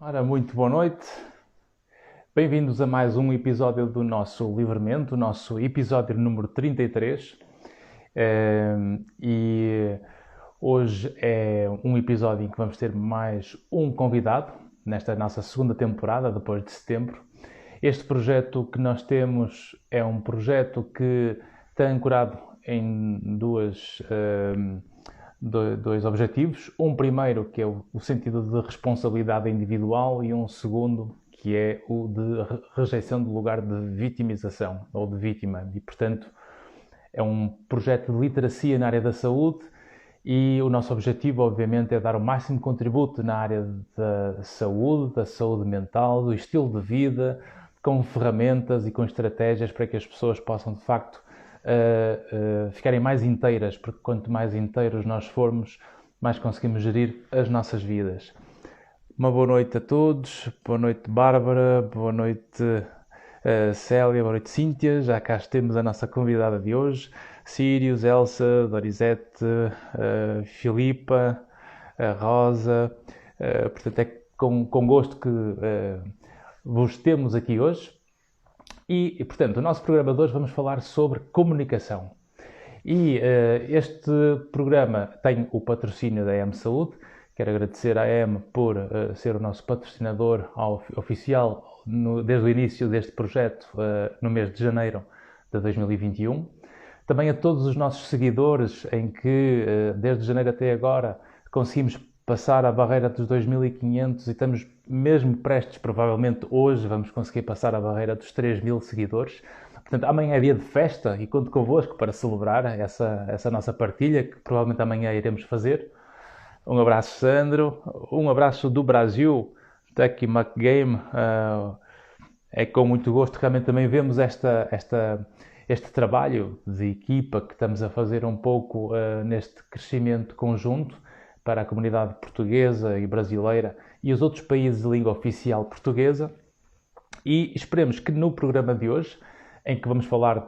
Ora, muito boa noite. Bem-vindos a mais um episódio do nosso Livremente, o nosso episódio número 33. E hoje é um episódio em que vamos ter mais um convidado, nesta nossa segunda temporada, depois de setembro. Este projeto que nós temos é um projeto que está ancorado em dois objetivos. Um primeiro, que é o sentido de responsabilidade individual, e um segundo, que é o de rejeição do lugar de vitimização ou de vítima. E, portanto, é um projeto de literacia na área da saúde e o nosso objetivo, obviamente, é dar o máximo contributo na área da saúde mental, do estilo de vida, com ferramentas e com estratégias para que as pessoas possam, de facto, ficarem mais inteiras, porque quanto mais inteiros nós formos, mais conseguimos gerir as nossas vidas. Uma boa noite a todos, boa noite Bárbara, boa noite Célia, boa noite Cíntia, já cá temos a nossa convidada de hoje, Sírios, Elsa, Dorisete, Filipa, Rosa, portanto é com gosto que vos temos aqui hoje. E, portanto, o nosso programa de hoje vamos falar sobre comunicação. E este programa tem o patrocínio da EM Saúde. Quero agradecer à EM por ser o nosso patrocinador oficial desde o início deste projeto, no mês de janeiro de 2021. Também a todos os nossos seguidores, em que desde janeiro até agora conseguimos passar a barreira dos 2.500 e estamos mesmo prestes, provavelmente hoje vamos conseguir passar a barreira dos 3.000 seguidores. Portanto, amanhã é dia de festa e conto convosco para celebrar essa nossa partilha, que provavelmente amanhã iremos fazer. Um abraço, Sandro. Um abraço do Brasil, Tucky McGame. É com muito gosto que realmente também vemos este trabalho de equipa que estamos a fazer um pouco neste crescimento conjunto para a comunidade portuguesa e brasileira e os outros países de língua oficial portuguesa. E esperemos que no programa de hoje, em que vamos falar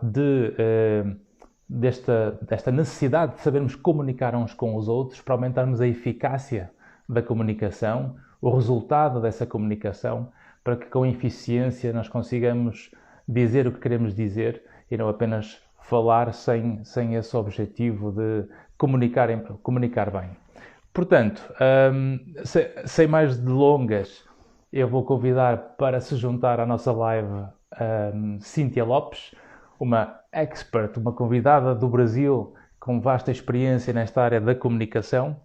desta necessidade de sabermos comunicar uns com os outros para aumentarmos a eficácia da comunicação, o resultado dessa comunicação, para que com eficiência nós consigamos dizer o que queremos dizer e não apenas falar sem esse objetivo de comunicar bem. Portanto, sem mais delongas, eu vou convidar para se juntar à nossa live Cíntia Lopes, uma expert, uma convidada do Brasil com vasta experiência nesta área da comunicação.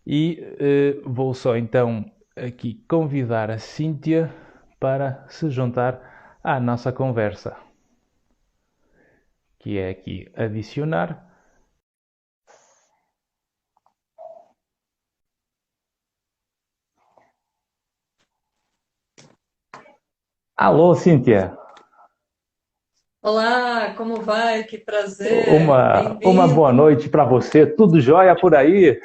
E vou só então aqui convidar a Cíntia para se juntar à nossa conversa, que é aqui adicionar. Alô, Cíntia. Olá, como vai? Que prazer! Uma boa Bem-vindo! noite para você. Tudo jóia por aí?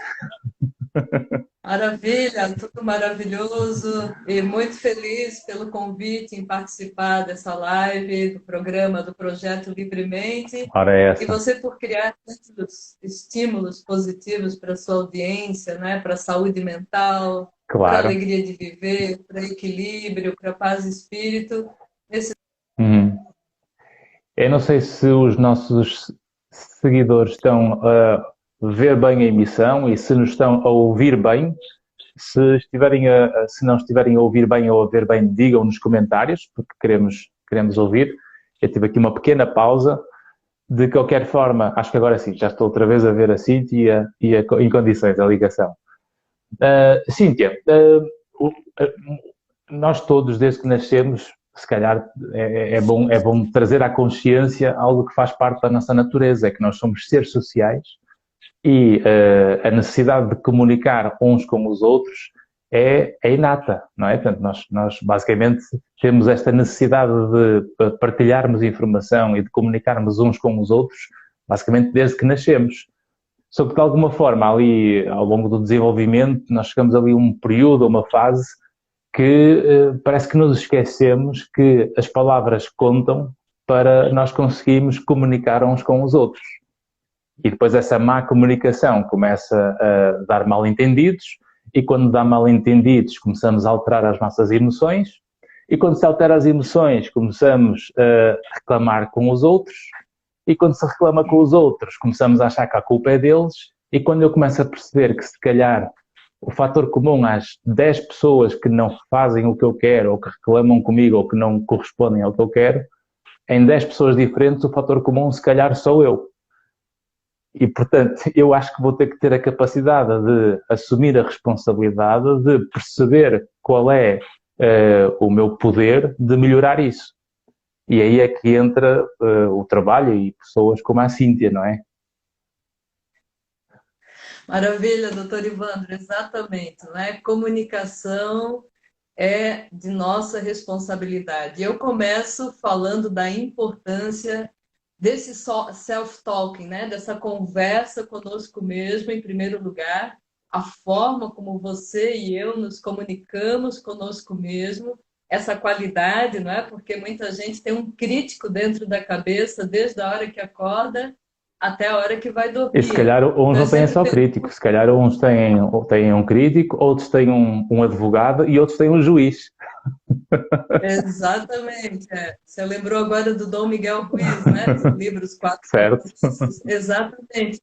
Maravilha, tudo maravilhoso e muito feliz pelo convite em participar dessa live, do programa, do projeto Livremente, Ora é e essa. você por criar tantos estímulos positivos para a sua audiência, né? Para a saúde mental, para a Claro. alegria de viver, para equilíbrio, para a paz de espírito. Uhum. Eu não sei se os nossos seguidores estão a ver bem a emissão e se nos estão a ouvir bem. Se não estiverem a ouvir bem ou a ver bem, digam nos comentários, porque queremos ouvir. Eu tive aqui uma pequena pausa. De qualquer forma, acho que agora sim, já estou outra vez a ver a Cíntia em condições, a ligação. Cíntia, nós todos, desde que nascemos, se calhar é bom trazer à consciência algo que faz parte da nossa natureza, é que nós somos seres sociais e a necessidade de comunicar uns com os outros é inata, não é? Portanto, nós basicamente temos esta necessidade de partilharmos informação e de comunicarmos uns com os outros, basicamente desde que nascemos. Só que de alguma forma ali, ao longo do desenvolvimento, nós chegamos ali a um período, a uma fase que parece que nos esquecemos que as palavras contam para nós conseguirmos comunicar uns com os outros. E depois essa má comunicação começa a dar mal-entendidos e quando dá mal-entendidos começamos a alterar as nossas emoções, e quando se altera as emoções começamos a reclamar com os outros, e quando se reclama com os outros começamos a achar que a culpa é deles, e quando eu começo a perceber que se calhar o fator comum às 10 pessoas que não fazem o que eu quero, ou que reclamam comigo, ou que não correspondem ao que eu quero, em 10 pessoas diferentes o fator comum se calhar sou eu. E, portanto, eu acho que vou ter que ter a capacidade de assumir a responsabilidade, de perceber qual é o meu poder de melhorar isso. E aí é que entra o trabalho e pessoas como a Cíntia, não é? Maravilha, doutor Ivandro, exatamente, não é? Comunicação é de nossa responsabilidade. Eu começo falando da importância desse self-talking, né? Dessa conversa conosco mesmo, em primeiro lugar, a forma como você e eu nos comunicamos conosco mesmo, essa qualidade, não é? Porque muita gente tem um crítico dentro da cabeça desde a hora que acorda até a hora que vai E se dormir. calhar uns Então, eu não têm sempre só crítico, se calhar uns têm um crítico, outros têm um advogado e outros têm um juiz. exatamente. É. Você lembrou agora do Dom Miguel Ruiz, né? Do livro Os Quatro Certo? Factos. Exatamente.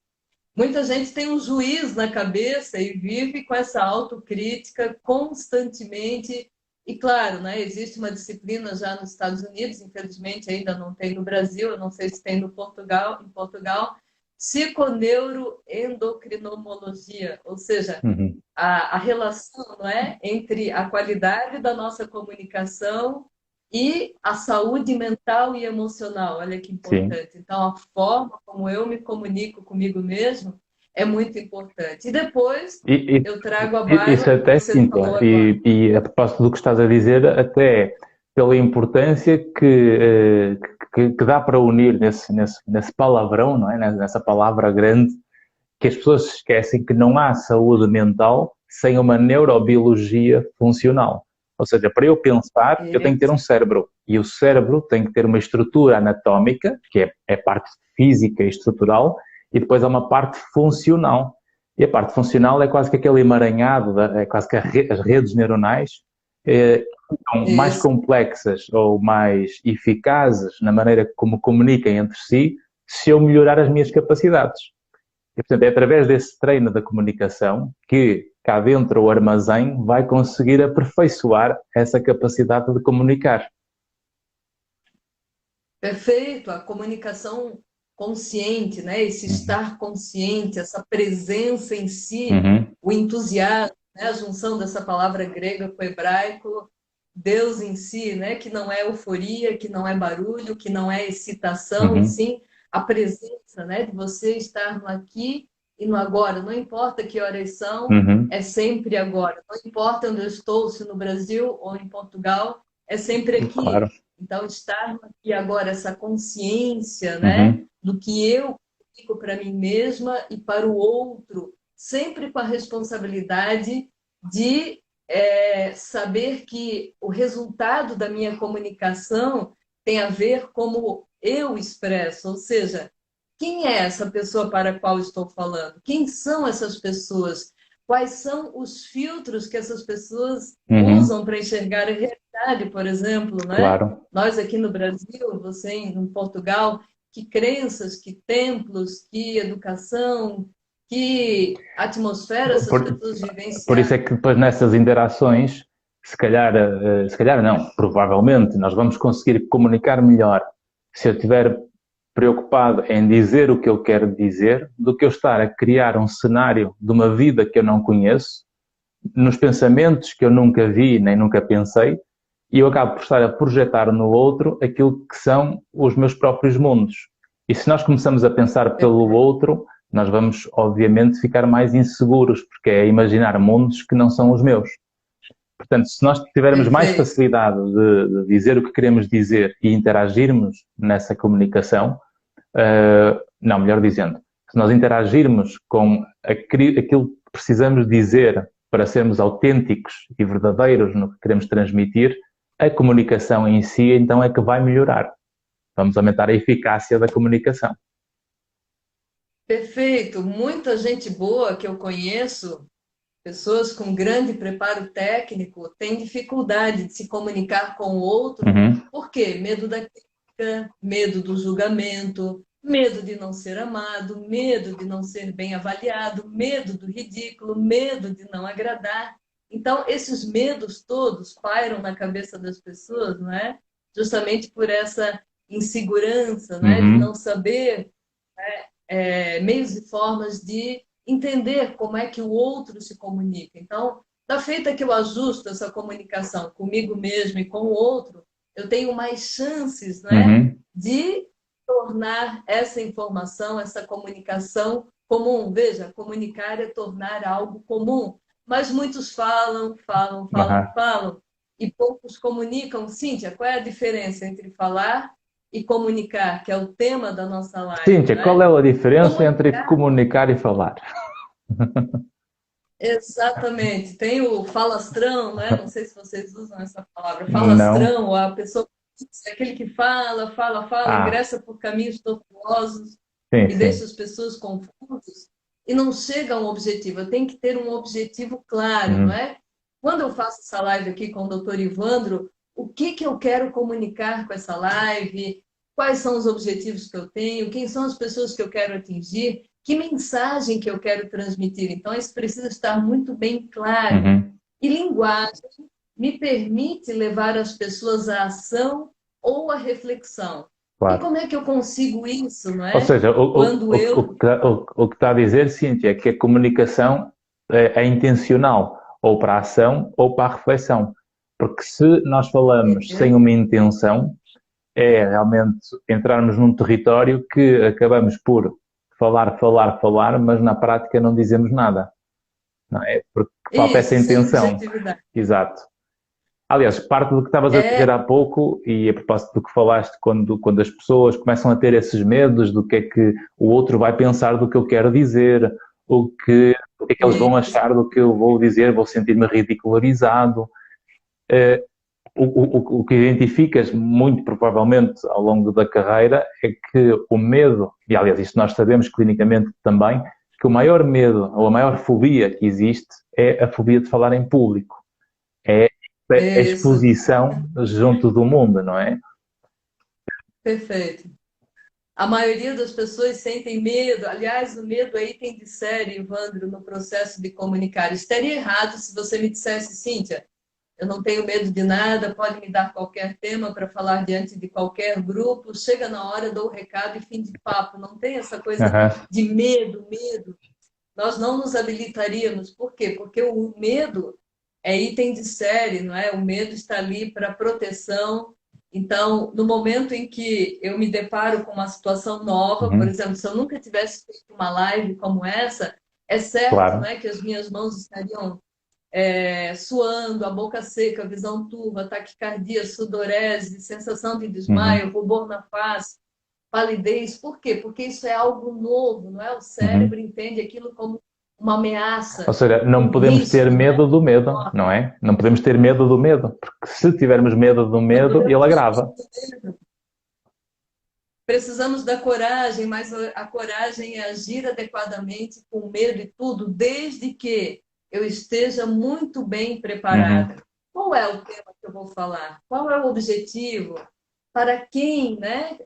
Muita gente tem um juiz na cabeça e vive com essa autocrítica constantemente. E claro, né, existe uma disciplina já nos Estados Unidos, infelizmente ainda não tem no Brasil, eu não sei se tem no Portugal, em Portugal, psiconeuroendocrinologia, ou seja, Uhum. a relação, não é, entre a qualidade da nossa comunicação e a saúde mental e emocional. Olha que Sim. importante. Então, a forma como eu me comunico comigo mesmo é muito importante. E depois E, eu trago a isso baila o que até, você Cíntia, falou agora. e a propósito do que estás a dizer, até pela importância que dá para unir nesse palavrão, não é? Nessa palavra grande, que as pessoas se esquecem que não há saúde mental sem uma neurobiologia funcional. Ou seja, para eu pensar, eu tenho que ter um cérebro. E o cérebro tem que ter uma estrutura anatómica, que é parte física e estrutural, e depois há uma parte funcional. E a parte funcional é quase que aquele emaranhado, é quase que as redes neuronais, que são mais Isso. complexas ou mais eficazes na maneira como comunicam entre si, se eu melhorar as minhas capacidades. E, portanto, é através desse treino da comunicação que cá dentro o armazém vai conseguir aperfeiçoar essa capacidade de comunicar. Perfeito, a comunicação consciente, né? Esse Uhum. estar consciente, essa presença em si, Uhum. o entusiasmo, né? A junção dessa palavra grega com o hebraico, Deus em si, né? Que não é euforia, que não é barulho, que não é excitação, e Uhum. sim a presença, né? De você estar no aqui e no agora. Não importa que horas são, Uhum. é sempre agora. Não importa onde eu estou, se no Brasil ou em Portugal, é sempre aqui. Claro. Então, estar aqui agora, essa consciência, né, Uhum. do que eu fico para mim mesma e para o outro, sempre com a responsabilidade de saber que o resultado da minha comunicação tem a ver como eu expresso, ou seja, quem é essa pessoa para a qual estou falando? Quem são essas pessoas? Quais são os filtros que essas pessoas Uhum. usam para enxergar a realidade, por exemplo, né? Claro. Nós aqui no Brasil, você em Portugal, que crenças, que templos, que educação, que atmosfera essas Por, pessoas por isso vivenciaram. é que depois nessas interações, se calhar não, provavelmente nós vamos conseguir comunicar melhor se eu estiver preocupado em dizer o que eu quero dizer do que eu estar a criar um cenário de uma vida que eu não conheço, nos pensamentos que eu nunca vi nem nunca pensei, e eu acabo por estar a projetar no outro aquilo que são os meus próprios mundos. E se nós começamos a pensar pelo outro, nós vamos, obviamente, ficar mais inseguros, porque é imaginar mundos que não são os meus. Portanto, se nós tivermos mais Perfeito. facilidade de dizer o que queremos dizer e interagirmos nessa comunicação, não, melhor dizendo, se nós interagirmos com aquilo que precisamos dizer para sermos autênticos e verdadeiros no que queremos transmitir, a comunicação em si então é que vai melhorar. Vamos aumentar a eficácia da comunicação. Perfeito. Muita gente boa que eu conheço Pessoas com grande preparo técnico têm dificuldade de se comunicar com o outro. Uhum. Por quê? Medo da crítica, medo do julgamento, medo de não ser amado, medo de não ser bem avaliado, medo do ridículo, medo de não agradar. Então, esses medos todos pairam na cabeça das pessoas, não é? Justamente por essa insegurança, não é? De Uhum. não saber meios e formas de entender como é que o outro se comunica. Então, da feita que eu ajusto essa comunicação comigo mesmo e com o outro, eu tenho mais chances, né, Uhum. de tornar essa informação, essa comunicação comum. Veja, comunicar é tornar algo comum. Mas muitos falam, falam, falam, Aham. falam, e poucos comunicam. Cíntia, qual é a diferença entre falar e comunicar, que é o tema da nossa live, Cíntia, qual é né? a diferença entre Comunicar, comunicar e falar? exatamente. Tem o falastrão, né? Não sei se vocês usam essa palavra, Não. falastrão, ou a pessoa, aquele que fala, fala, fala, Ah, ingressa por caminhos tortuosos sim, e deixa sim. as pessoas confusas e não chega a um objetivo. Eu tenho que ter um objetivo claro, não Uhum. é? Quando eu faço essa live aqui com o doutor Ivandro, o que que eu quero comunicar com essa live? Quais são os objetivos que eu tenho? Quem são as pessoas que eu quero atingir? Que mensagem que eu quero transmitir? Então, isso precisa estar muito bem claro. Uhum. E linguagem me permite levar as pessoas à ação ou à reflexão. E Claro. como é que eu consigo isso, não Ou é? seja, Quando eu. o que está a dizer, Cíntia, é que a comunicação é intencional, ou para a ação ou para a reflexão. Porque se nós falamos sem uma intenção, é realmente entrarmos num território que acabamos por falar, falar, falar, mas na prática não dizemos nada, não é? Porque falta essa Isso, sem intenção. objetividade. Exato. Aliás, parte do que estavas a É, dizer há pouco, e a propósito do que falaste, quando as pessoas começam a ter esses medos do que é que o outro vai pensar do que eu quero dizer, o que é que eles vão isso, achar do que eu vou dizer, vou sentir-me ridicularizado. Eh, o que identificas muito provavelmente ao longo da carreira é que o medo, e aliás isto nós sabemos clinicamente também, que o maior medo ou a maior fobia que existe é a fobia de falar em público. É a isso, exposição junto do mundo, não é? perfeito. A maioria das pessoas sentem medo. Aliás, o medo aí tem de série, Evandro, no processo de comunicar. Estaria errado se você me dissesse, Cíntia, eu não tenho medo de nada, pode me dar qualquer tema para falar diante de qualquer grupo, chega na hora, dou o recado e fim de papo. Não tem essa coisa Aham. de medo, medo. Nós não nos habilitaríamos. Por quê? Porque o medo é item de série, não é? O medo está ali para proteção. Então, no momento em que eu me deparo com uma situação nova, por Uhum. exemplo, se eu nunca tivesse feito uma live como essa, é certo, Claro. né, que as minhas mãos estariam suando, a boca seca, visão turva, taquicardia, sudorese, sensação de Uhum. desmaio, rubor na face, palidez. Por quê? Porque isso é algo novo, não é? O cérebro Uhum. entende aquilo como uma Ou ameaça, seja, não um podemos ter risco, né? medo do medo, não é? Não podemos ter medo do medo, porque se tivermos medo do Não medo, ele podemos ter agrava. medo. Precisamos da coragem, mas a coragem é agir adequadamente com medo e tudo, desde que eu esteja muito bem Uhum. preparada. Qual é o tema que eu vou falar? Qual é o objetivo? Para quem, né?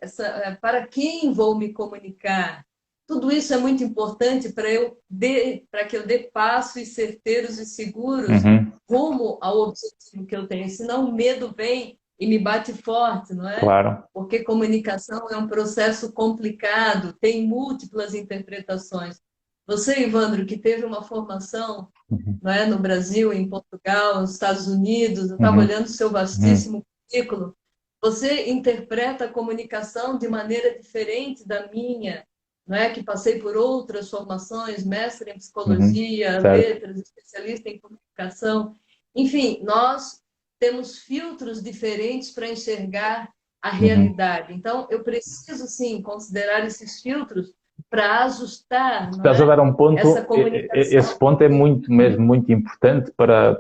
Para quem vou me comunicar? Tudo isso é muito importante para que eu dê passos certeiros e seguros Uhum. rumo ao objetivo que eu tenho. Senão o medo vem e me bate forte, não é? Claro. Porque comunicação é um processo complicado, tem múltiplas interpretações. Você, Ivandro, que teve uma formação, Uhum. não é, no Brasil, em Portugal, nos Estados Unidos, eu estava Uhum. olhando o seu Uhum. vastíssimo currículo, você interpreta a comunicação de maneira diferente da minha, não é? Que passei por outras formações, mestre em Uhum. psicologia, Certo. letras, especialista em comunicação. Enfim, nós temos filtros diferentes para enxergar a Uhum. realidade. Então, eu preciso, sim, considerar esses filtros para ajustar, não Estás a dar é? um Essa ponto, esse comunicação. ponto é muito, mesmo muito importante para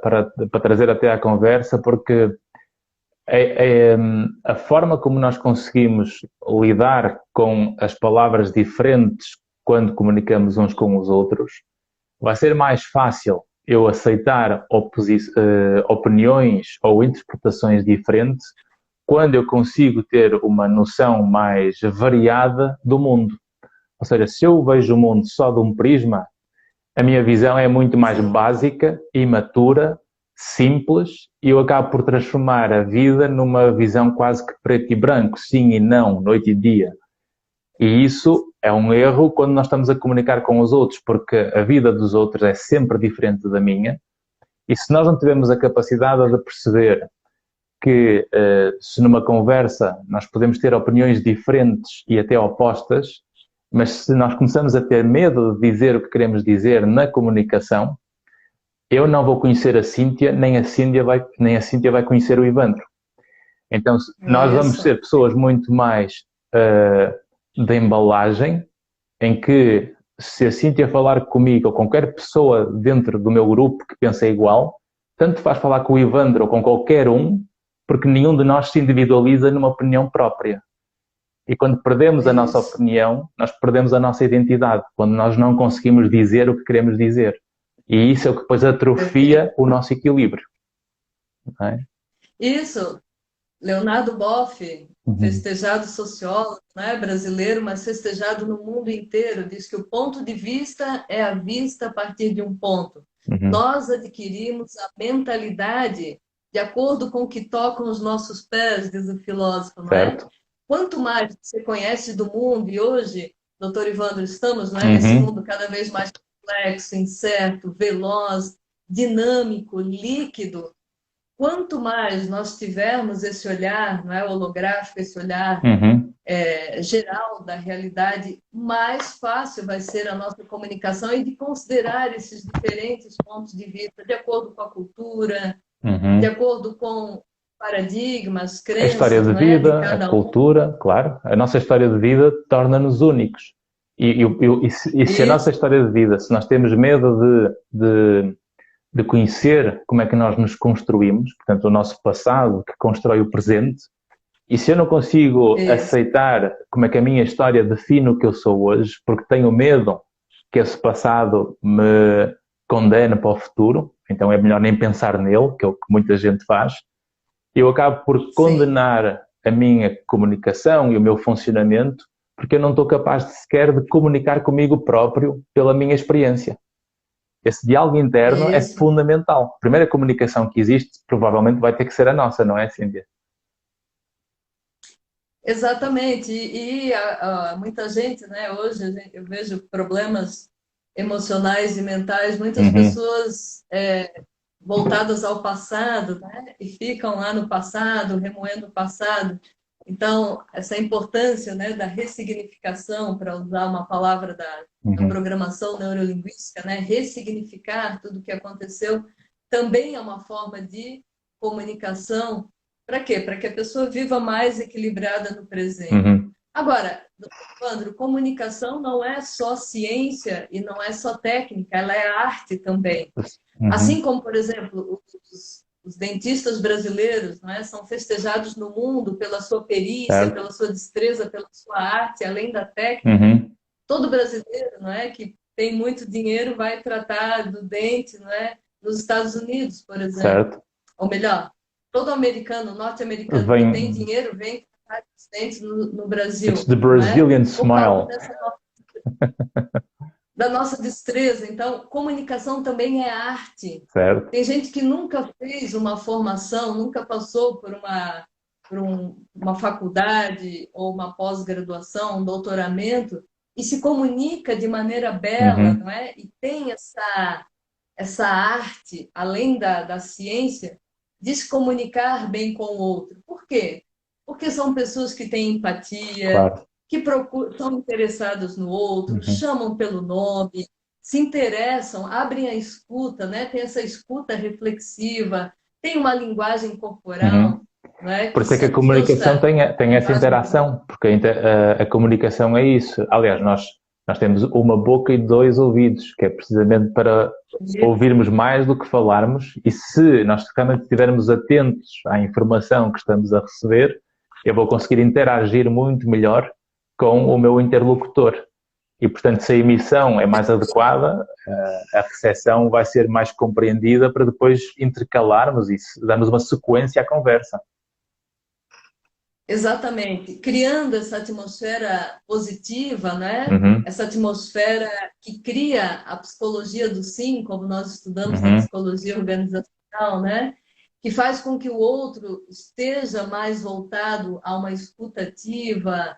trazer até à conversa, porque a forma como nós conseguimos lidar com as palavras diferentes quando comunicamos uns com os outros vai ser mais fácil eu aceitar opiniões ou interpretações diferentes quando eu consigo ter uma noção mais variada do mundo. Ou seja, se eu vejo o mundo só de um prisma, a minha visão é muito mais básica, imatura, simples, e eu acabo por transformar a vida numa visão quase que preto e branco, sim e não, noite e dia. E isso é um erro quando nós estamos a comunicar com os outros, porque a vida dos outros é sempre diferente da minha, e se nós não tivermos a capacidade de perceber que se numa conversa nós podemos ter opiniões diferentes e até opostas, mas se nós começamos a ter medo de dizer o que queremos dizer na comunicação, eu não vou conhecer a Cíntia, nem a Cíntia vai conhecer o Ivandro. Então, nós vamos ser pessoas muito mais de embalagem, em que se a Cíntia falar comigo ou com qualquer pessoa dentro do meu grupo que pensa igual, tanto faz falar com o Ivandro ou com qualquer um, porque nenhum de nós se individualiza numa opinião própria. E quando perdemos a nossa opinião, nós perdemos a nossa identidade, quando nós não conseguimos dizer o que queremos dizer. E isso é o que depois atrofia o nosso equilíbrio. Não é? Isso. Leonardo Boff, festejado sociólogo, né, brasileiro, mas festejado no mundo inteiro, diz que o ponto de vista é a vista a partir de um ponto. Nós adquirimos a mentalidade de acordo com o que tocam os nossos pés, diz o filósofo, não é? Quanto mais você conhece do mundo, e hoje, doutor Ivandro, estamos, não é, nesse mundo cada vez mais complexo, incerto, veloz, dinâmico, líquido, quanto mais nós tivermos esse olhar, não é, holográfico, esse olhar geral da realidade, mais fácil vai ser a nossa comunicação e de considerar esses diferentes pontos de vista de acordo com a cultura, de acordo com paradigmas, crenças, a história de vida, a cultura, claro. A nossa história de vida torna-nos únicos. E se a nossa história de vida, se nós temos medo de conhecer como é que nós nos construímos, portanto, o nosso passado que constrói o presente, e se eu não consigo aceitar como é que a minha história define o que eu sou hoje, porque tenho medo que esse passado me condene para o futuro, então é melhor nem pensar nele, que é o que muita gente faz, eu acabo por condenar a minha comunicação e o meu funcionamento, porque eu não estou capaz sequer de comunicar comigo próprio pela minha experiência. Esse diálogo interno é fundamental. A primeira comunicação que existe provavelmente vai ter que ser a nossa, não é, Cíntia? Exatamente. E muita gente, né, hoje eu vejo problemas emocionais e mentais, muitas pessoas voltadas ao passado, né, e ficam lá no passado, remoendo o passado. Então, essa importância, né, da ressignificação, para usar uma palavra da programação neurolinguística, né, ressignificar tudo o que aconteceu, também é uma forma de comunicação. Para quê? Para que a pessoa viva mais equilibrada no presente. Agora, Evandro, comunicação não é só ciência e não é só técnica, ela é arte também. Assim como, por exemplo, os dentistas brasileiros, não é, são festejados no mundo pela sua perícia, pela sua destreza, pela sua arte, além da técnica. Todo brasileiro, não é, que tem muito dinheiro vai tratar do dente, não é, nos Estados Unidos, por exemplo. Ou melhor, todo americano, norte-americano que tem dinheiro vem tratar dos dentes no Brasil. It's the Brazilian smile. Da nossa destreza. Então, comunicação também é arte. Tem gente que nunca fez uma formação, nunca passou por uma faculdade ou uma pós-graduação, um doutoramento, e se comunica de maneira bela, não é? E tem essa arte, além da ciência, de se comunicar bem com o outro. Por quê? Porque são pessoas que têm empatia, que são interessados no outro, chamam pelo nome, se interessam, abrem a escuta, né? Tem essa escuta reflexiva, tem uma linguagem corporal. Né? Por isso é que a comunicação tem essa interação, porque a comunicação é isso. Aliás, nós temos uma boca e 2 ouvidos, que é precisamente para ouvirmos mais do que falarmos, e se nós realmente estivermos atentos à informação que estamos a receber, eu vou conseguir interagir muito melhor com o meu interlocutor. E, portanto, se a emissão é mais adequada, a recepção vai ser mais compreendida para depois intercalarmos e darmos uma sequência à conversa. Exatamente, criando essa atmosfera positiva, né? Uhum, Essa atmosfera que cria a psicologia do sim, como nós estudamos na uhum, psicologia organizacional, né? Que faz com que o outro esteja mais voltado a uma escuta ativa,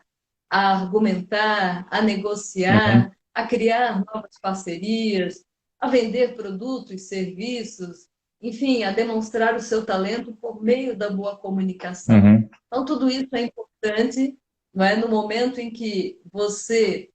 a argumentar, a uhum, negociar, a criar novas parcerias, a vender produtos e serviços, enfim, a demonstrar o seu talento por meio da boa comunicação. uhum, Então, tudo isso é importante, não é? No momento em que você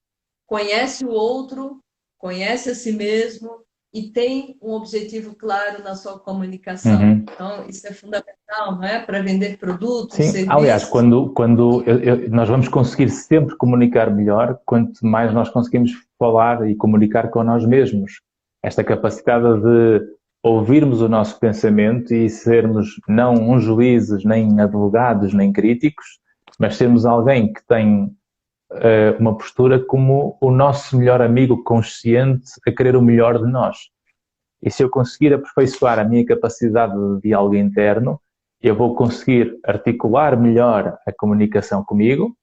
conhece o outro, conhece a si mesmo e tem um objetivo claro na sua comunicação. uhum. Então, isso é fundamental, não é? Para vender produtos, Sim, aliás, serviços. nós vamos conseguir sempre comunicar melhor quanto mais nós conseguimos falar e comunicar com nós mesmos. Esta capacidade de ouvirmos o nosso pensamento e sermos não uns juízes, nem advogados, nem críticos, mas sermos alguém que tem uma postura como o nosso melhor amigo consciente a querer o melhor de nós. E se eu conseguir aperfeiçoar a minha capacidade de diálogo interno, eu vou conseguir articular melhor a comunicação comigo.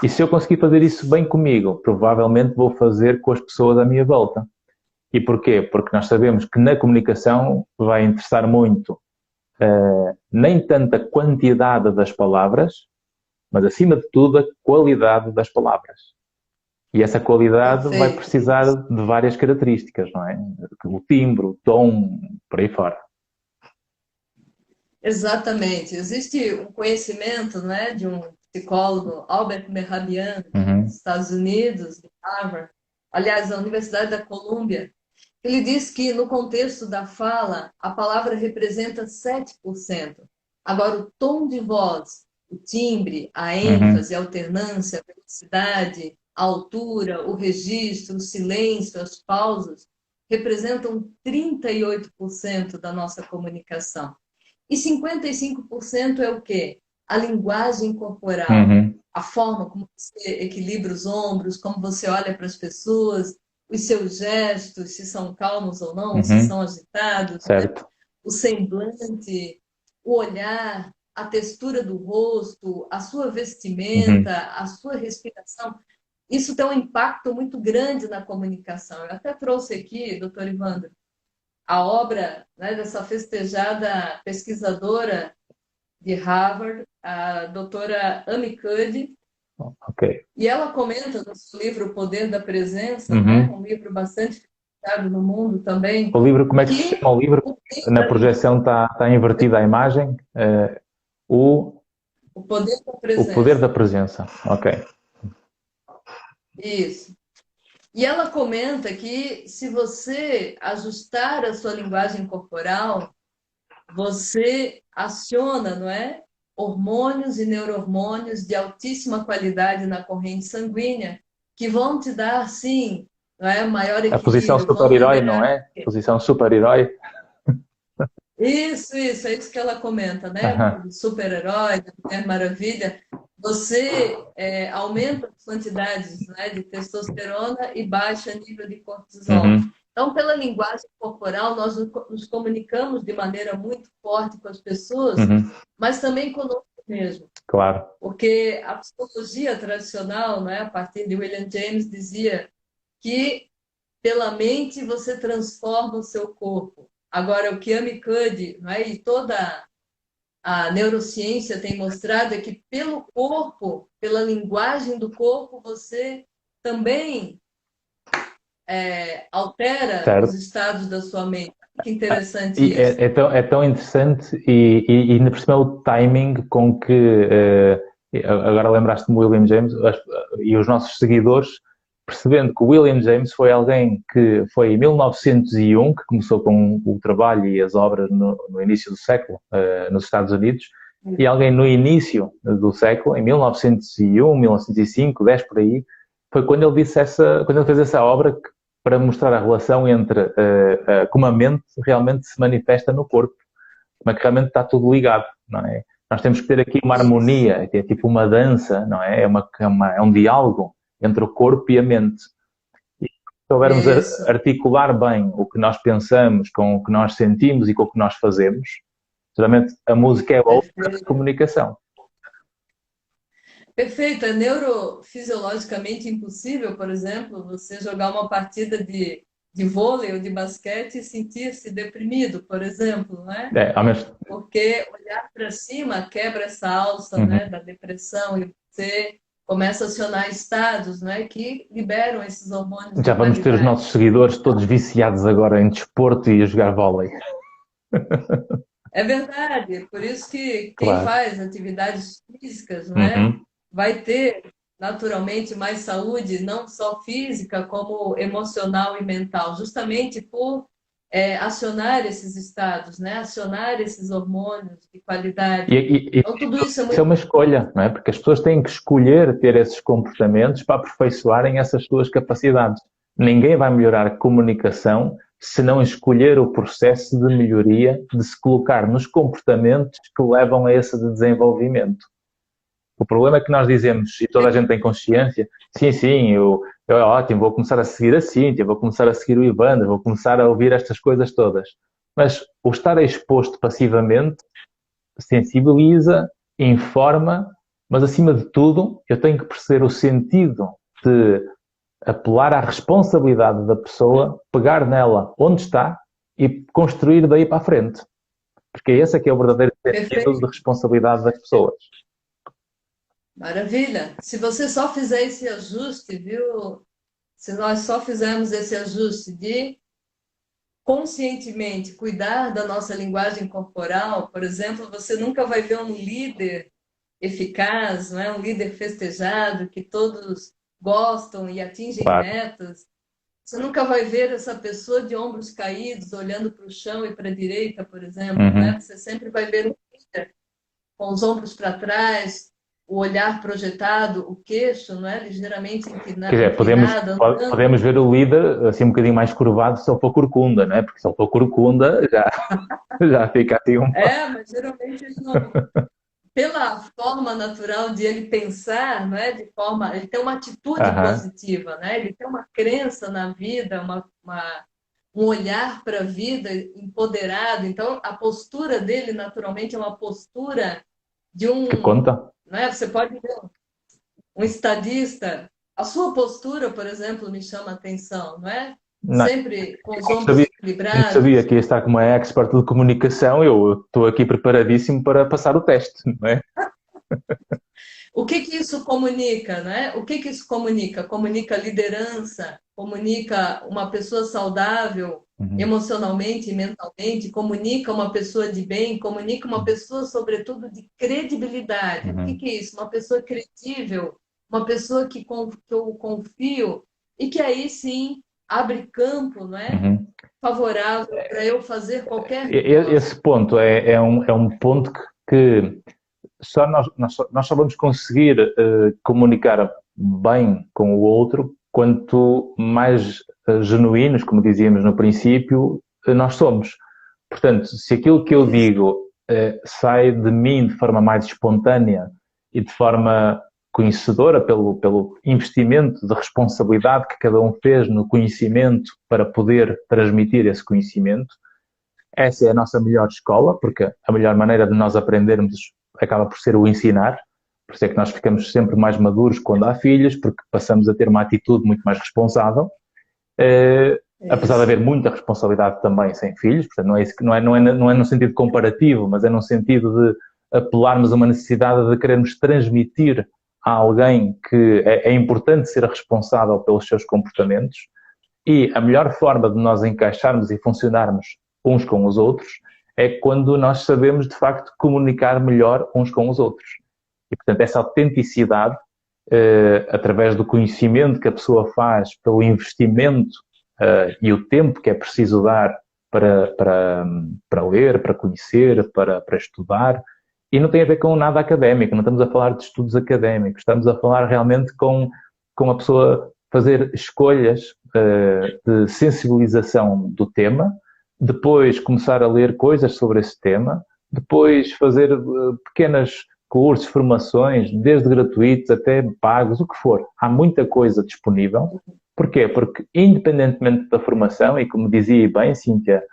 E se eu conseguir fazer isso bem comigo, provavelmente vou fazer com as pessoas à minha volta. E porquê? Porque nós sabemos que na comunicação vai interessar muito nem tanto a quantidade das palavras, mas acima de tudo a qualidade das palavras. E essa qualidade vai Perfeito. precisar de várias características, não é? O timbre, o tom, por aí fora. Exatamente. Existe um conhecimento, né, de um psicólogo, Albert Mehrabian, dos Uhum, Estados Unidos, de Harvard, aliás, da Universidade da Colômbia. Ele diz que, no contexto da fala, a palavra representa 7%. Agora, o tom de voz, o timbre, a uhum, ênfase, a alternância, a velocidade, a altura, o registro, o silêncio, as pausas, representam 38% da nossa comunicação. E 55% é o quê? A linguagem corporal, uhum, a forma como você equilibra os ombros, como você olha para as pessoas, os seus gestos, se são calmos ou não, se uhum, são agitados, né? certo. O semblante, o olhar, a textura do rosto, a sua Uhum, vestimenta, a sua respiração. Isso tem um impacto muito grande na comunicação. Eu até trouxe aqui, doutor Ivandro, a obra, né, dessa festejada pesquisadora de Harvard, a doutora Amy Cuddy, ok. e ela comenta no seu livro O Poder da Presença, né, Uhum. um livro bastante citado no mundo também, O livro, como é que se que chama o livro? o poder Na da projeção está invertida a imagem. O, o poder da o poder da presença. presença. Ok. Isso. E ela comenta que se você ajustar a sua linguagem corporal, você aciona, não é? Hormônios e neurohormônios de altíssima qualidade na corrente sanguínea, que vão te dar, sim, não é? Maior A posição equilíbrio, vão super-herói, não liberar. é? Posição super-herói. Isso, é isso que ela comenta, né? Aham. Do super-herói, da Mulher Maravilha. Você aumenta as quantidades, né, de testosterona e baixa nível de cortisol. Uhum, Então, pela linguagem corporal, nós nos comunicamos de maneira muito forte com as pessoas, uhum, mas também conosco mesmo. claro. Porque a psicologia tradicional, né, a partir de William James, dizia que pela mente você transforma o seu corpo. Agora, o que Amy Cuddy, né, e toda a neurociência tem mostrado é que pelo corpo, pela linguagem do corpo, você também altera os Certo. estados da sua mente. Que interessante E isso. é tão interessante e ainda por cima o timing com que agora lembraste-me do William James e os nossos seguidores percebendo que o William James foi alguém que foi em 1901 que começou com o trabalho e as obras no início do século nos Estados Unidos e alguém no início do século, em 1901, 1905, 10 por aí, foi quando ele disse quando ele fez essa obra para mostrar a relação entre como a mente realmente se manifesta no corpo, como é que realmente está tudo ligado, não é? Nós temos que ter aqui uma Isso. harmonia, é tipo uma dança, não é? É um diálogo entre o corpo e a mente. soubermos Isso. articular bem o que nós pensamos com o que nós sentimos e com o que nós fazemos, geralmente a música é boa para a Perfeito. comunicação. Perfeito. É neurofisiologicamente impossível, por exemplo, você jogar uma partida de vôlei ou de basquete e sentir-se deprimido, por exemplo, né? Ao menos, Porque olhar para cima quebra essa alça, uhum. né, da depressão e você começa a acionar estados, né, que liberam esses hormônios de Já vamos ter os qualidade. nossos seguidores todos viciados agora em desporto e a jogar vôlei. É verdade, por isso que quem Claro. faz atividades físicas, né, Uhum. vai ter naturalmente mais saúde, não só física, como emocional e mental, justamente por acionar esses estados, né, acionar esses hormônios de E, qualidade. e, e Então, tudo isso é isso é muito. uma escolha, não é? Porque as pessoas têm que escolher ter esses comportamentos para aperfeiçoarem essas suas capacidades. Ninguém vai melhorar a comunicação se não escolher o processo de melhoria, de se colocar nos comportamentos que levam a esse desenvolvimento. O problema é que nós dizemos, e toda a gente tem consciência, sim, sim, eu é ótimo, vou começar a seguir a Cíntia, vou começar a seguir o Ivandro, vou começar a ouvir estas coisas todas. Mas o estar exposto passivamente sensibiliza, informa, mas acima de tudo eu tenho que perceber o sentido de apelar à responsabilidade da pessoa, pegar nela onde está e construir daí para a frente. Porque esse é que é o verdadeiro sentido de Perfeito. responsabilidade das pessoas. Maravilha. Se você só fizer esse ajuste, viu? Se nós só fizermos esse ajuste de conscientemente cuidar da nossa linguagem corporal, por exemplo, você nunca vai ver um líder eficaz, não é? Um líder festejado, que todos gostam e atingem Claro. metas. Você nunca vai ver essa pessoa de ombros caídos, olhando para o chão e para a direita, por exemplo, né? Uhum. Você sempre vai ver um líder com os ombros para trás, o olhar projetado, o queixo, não é? Ligeiramente Quer dizer, inclinado, andando. podemos ver o líder assim um bocadinho mais curvado se ele for corcunda, não é? Porque se ele for corcunda já fica assim um... Mas geralmente ele não, pela forma natural de ele pensar, né, de forma, ele tem uma atitude Aham. positiva, né? Ele tem uma crença na vida, um olhar para a vida empoderado. Então, a postura dele, naturalmente, é uma postura de Que um, conta. né? Você pode ver um estadista. A sua postura, por exemplo, me chama a atenção, não é? Não, Sempre com os como ombros sabia, como sabia equilibrados. que ia estar como uma expert de comunicação, eu estou aqui preparadíssimo para passar o teste, não é? O que que isso comunica, né? O que que isso comunica? Comunica liderança, comunica uma pessoa saudável Uhum. emocionalmente e mentalmente, comunica uma pessoa de bem, comunica uma pessoa, sobretudo, de credibilidade. O que Uhum. que é isso? Uma pessoa credível, uma pessoa que eu confio e que aí sim abre campo, né? Uhum. Favorável para eu fazer qualquer negócio. Esse ponto é um ponto que só nós só vamos conseguir comunicar bem com o outro quanto mais genuínos, como dizíamos no princípio, nós somos. Portanto, se aquilo que eu Isso. digo sai de mim de forma mais espontânea e de forma conhecedora pelo investimento de responsabilidade que cada um fez no conhecimento para poder transmitir esse conhecimento, essa é a nossa melhor escola, porque a melhor maneira de nós aprendermos acaba por ser o ensinar. Por isso é que nós ficamos sempre mais maduros quando há filhos, porque passamos a ter uma atitude muito mais responsável. Apesar de Isso. haver muita responsabilidade também sem filhos, portanto, não é no sentido comparativo, mas é no sentido de apelarmos a uma necessidade de querermos transmitir a alguém que é importante ser responsável pelos seus comportamentos. E a melhor forma de nós encaixarmos e funcionarmos uns com os outros é quando nós sabemos, de facto, comunicar melhor uns com os outros. E, portanto, essa autenticidade, através do conhecimento que a pessoa faz, pelo investimento e o tempo que é preciso dar para ler, para conhecer, para estudar, e não tem a ver com nada académico, não estamos a falar de estudos académicos, estamos a falar realmente com a pessoa fazer escolhas de sensibilização do tema, depois começar a ler coisas sobre esse tema, depois fazer pequenas cursos, formações, desde gratuitos até pagos, o que for. Há muita coisa disponível Porquê? Porque, independentemente da formação, e como dizia bem, Cíntia,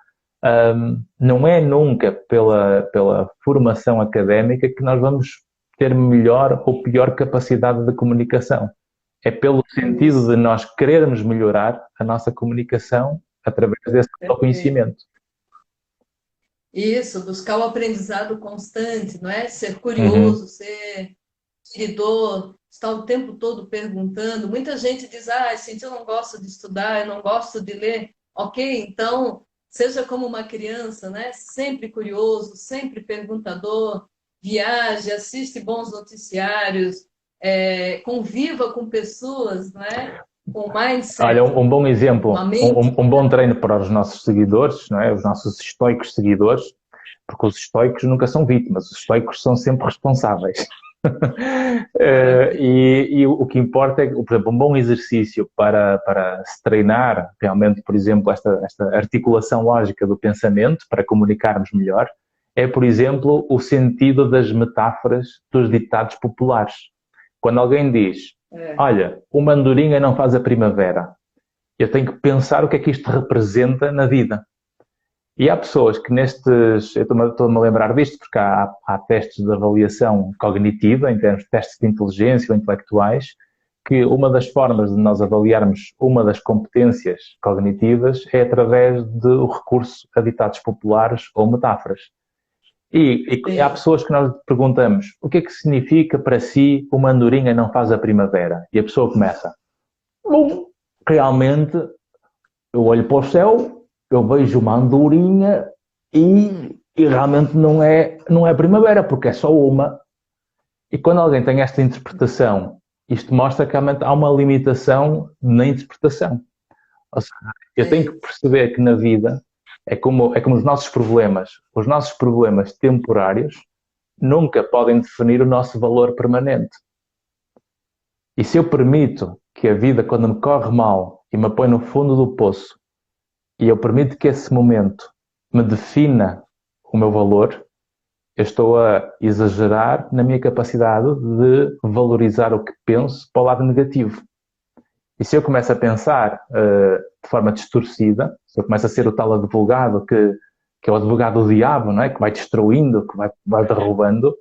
não é nunca pela formação académica que nós vamos ter melhor ou pior capacidade de comunicação. É pelo sentido de nós querermos melhorar a nossa comunicação através desse Perfeito. conhecimento. Isso, buscar o aprendizado constante, não é? Ser Uhum. curioso, ser seguidor, estar o tempo todo perguntando. Muita gente diz, Cintia, eu não gosto de estudar, eu não gosto de ler. Ok, então, seja como uma criança, né? Sempre curioso, sempre perguntador, viaje, assiste bons noticiários, conviva com pessoas, né? Com Olha, mindset, um bom uma exemplo, mente. um bom treino para os nossos seguidores, não é? Os nossos estoicos seguidores, porque os estoicos nunca são vítimas, os estoicos são sempre responsáveis. Maravilha. E o que importa é, por exemplo, um bom exercício para se treinar realmente, por exemplo, esta articulação lógica do pensamento, para comunicarmos melhor, é, por exemplo, o sentido das metáforas dos ditados populares. Quando alguém diz, É, olha, uma andorinha não faz a primavera, eu tenho que pensar o que é que isto representa na vida. E há pessoas que nestes, eu estou-me a lembrar disto, porque há testes de avaliação cognitiva, em termos de testes de inteligência ou intelectuais, que uma das formas de nós avaliarmos uma das competências cognitivas é através do recurso a ditados populares ou metáforas. E há sim. pessoas que nós perguntamos o que é que significa para si uma andorinha não faz a primavera? E a pessoa começa, bom, realmente eu olho para o céu, eu vejo uma andorinha e realmente não é primavera, porque é só uma. E quando alguém tem esta interpretação, isto mostra que realmente há uma limitação na interpretação. Ou seja, eu tenho que É, perceber que na vida é como os nossos problemas temporários nunca podem definir o nosso valor permanente. E se eu permito que a vida, quando me corre mal e me põe no fundo do poço, e eu permito que esse momento me defina o meu valor, eu estou a exagerar na minha capacidade de valorizar o que penso para o lado negativo. E se eu começo a pensar de forma distorcida, se eu começo a ser o tal advogado que é o advogado do diabo, não é? Que vai destruindo, que vai derrubando,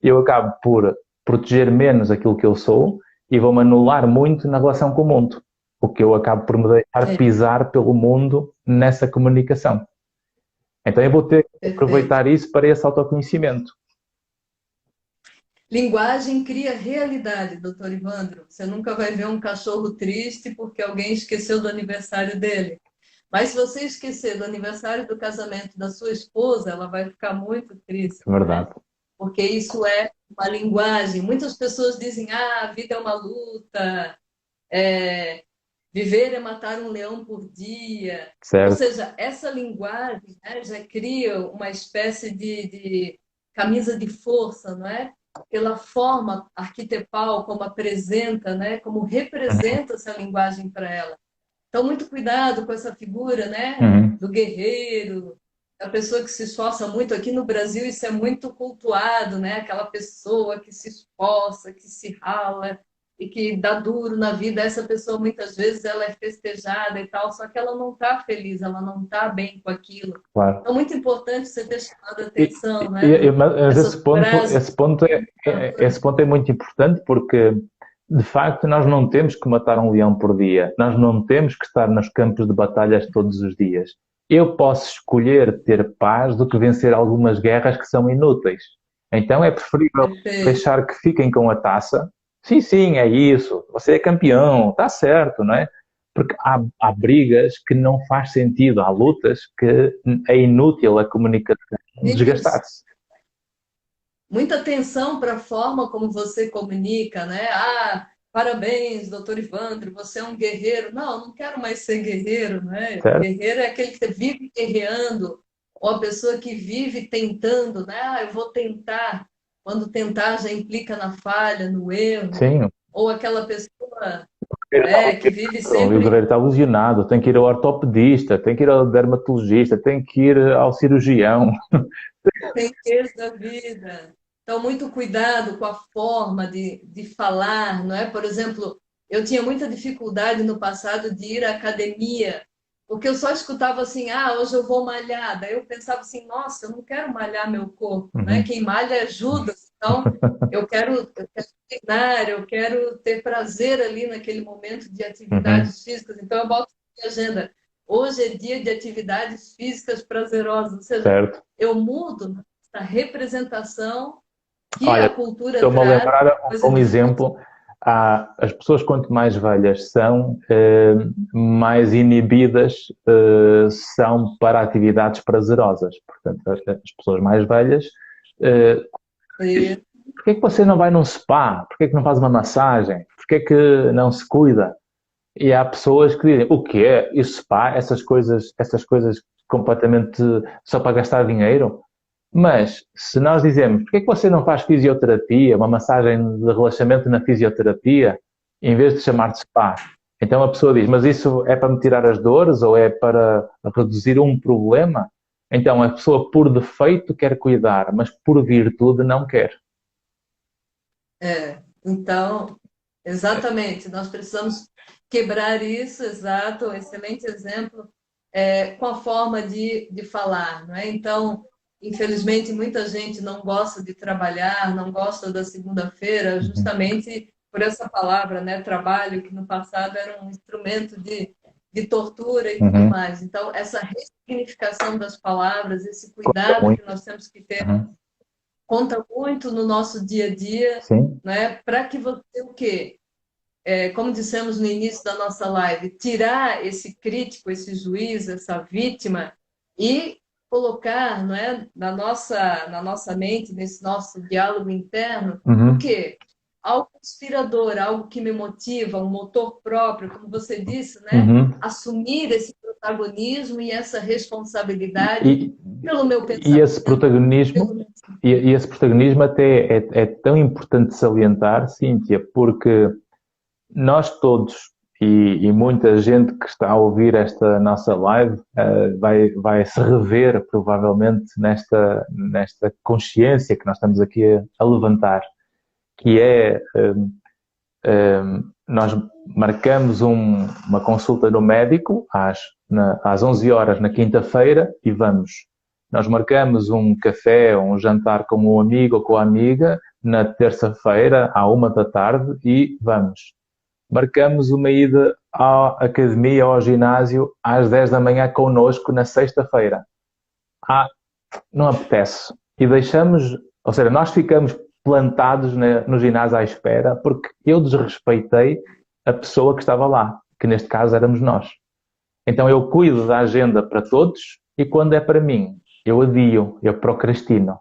eu acabo por proteger menos aquilo que eu sou e vou-me anular muito na relação com o mundo. O que eu acabo por me deixar é, pisar pelo mundo nessa comunicação. Então eu vou ter que perfeito. aproveitar isso para esse autoconhecimento. Linguagem cria realidade, doutor Ivandro. Você nunca vai ver um cachorro triste porque alguém esqueceu do aniversário dele. Mas se você esquecer do aniversário do casamento da sua esposa, ela vai ficar muito triste, É né? verdade. Porque isso é uma linguagem. Muitas pessoas dizem, a vida é uma luta, é, viver é matar um leão por dia. Ou Certo? seja, essa linguagem, né, já cria uma espécie de camisa de força, não é? Pela forma arquetipal como apresenta, né? Como representa essa linguagem para ela. Então, muito cuidado com essa figura, né? Uhum. Do guerreiro, a pessoa que se esforça muito. Aqui no Brasil isso é muito cultuado, né? Aquela pessoa que se esforça, que se rala e que dá duro na vida. Essa pessoa muitas vezes ela é festejada e tal, só que ela não está feliz, ela não está bem com aquilo. Claro. Então, muito importante você ter chamado a E, atenção, né? mas Essas frases. esse ponto é muito importante porque, de facto, nós não temos que matar um leão por dia. Nós não temos que estar nos campos de batalhas todos os dias. Eu posso escolher ter paz do que vencer algumas guerras que são inúteis. Então é preferível Perfeito. deixar que fiquem com a taça. Sim, sim, é isso. Você é campeão, está certo, não é? Porque há brigas que não faz sentido, há lutas que é inútil a comunicação Isso. desgastar-se. Muita atenção para a forma como você comunica, né? Parabéns, doutor Ivandro, você é um guerreiro. Não, não quero mais ser guerreiro, né? Certo? Guerreiro é aquele que vive guerreando, ou a pessoa que vive tentando, né? Eu vou tentar. Quando tentar já implica na falha, no erro, Sim. ou aquela pessoa, que vive O sempre livreiro está lesionado, tem que ir ao ortopedista, tem que ir ao dermatologista, tem que ir ao cirurgião. tem peso da vida. Então, muito cuidado com a forma de falar, não é? Por exemplo, eu tinha muita dificuldade no passado de ir à academia, porque eu só escutava assim, ah, hoje eu vou malhar. Daí eu pensava assim, nossa, eu não quero malhar meu corpo, né? Uhum. Quem malha ajuda. Então, eu quero treinar, eu quero ter prazer ali naquele momento de Uhum. atividades físicas. Então, eu boto na minha agenda. Hoje é dia de atividades físicas prazerosas. Ou seja, Certo. eu mudo essa representação que Olha, a cultura estou-me a traz, lembrar coisa um de exemplo. As pessoas, quanto mais velhas são, mais inibidas são para atividades prazerosas. Portanto, as pessoas mais velhas dizem, fazer. porquê é que você não vai num spa? Porquê é que não faz uma massagem? Porquê é que não se cuida? E há pessoas que dizem, o quê? E spa? Essas coisas completamente só para gastar dinheiro? Mas, se nós dizemos, porquê é que você não faz fisioterapia, uma massagem de relaxamento na fisioterapia, em vez de chamar de spa? Então a pessoa diz, mas isso é para me tirar as dores ou é para reduzir um problema? Então a pessoa por defeito quer cuidar, mas por virtude não quer. Então, exatamente, nós precisamos quebrar isso, exato, excelente exemplo, com a forma de falar, não é? Então, infelizmente, muita gente não gosta de trabalhar, não gosta da segunda-feira, Uhum. justamente por essa palavra, né? Trabalho, que no passado era um instrumento de tortura e tudo Uhum. mais. Então, essa ressignificação das palavras, esse Conta cuidado que muito. nós temos que ter Uhum. conta muito no nosso dia a dia, Sim. né? Para que você o quê? Como dissemos no início da nossa live, tirar esse crítico, esse juiz, essa vítima e colocar, não é, na nossa mente, nesse nosso diálogo interno, o Uhum. quê? Algo inspirador, algo que me motiva, um motor próprio, como você disse, né? Uhum. Assumir esse protagonismo e essa responsabilidade E, pelo meu e pensamento, esse protagonismo, pelo meu... e esse protagonismo até é tão importante salientar, Cíntia, porque nós todos e muita gente que está a ouvir esta nossa live vai se rever provavelmente nesta consciência que nós estamos aqui a levantar, que é nós marcamos uma consulta no médico às 11 horas na quinta-feira e vamos. Nós marcamos um café, um jantar com um amigo ou com a amiga na terça-feira, à 1 da tarde, e vamos. Marcamos uma ida à academia ou ao ginásio às 10 da manhã connosco na sexta-feira. Ah, não apetece. E deixamos, ou seja, nós ficamos plantados no ginásio à espera porque eu desrespeitei a pessoa que estava lá, que neste caso éramos nós. Então eu cuido da agenda para todos e quando é para mim, eu adio, eu procrastino.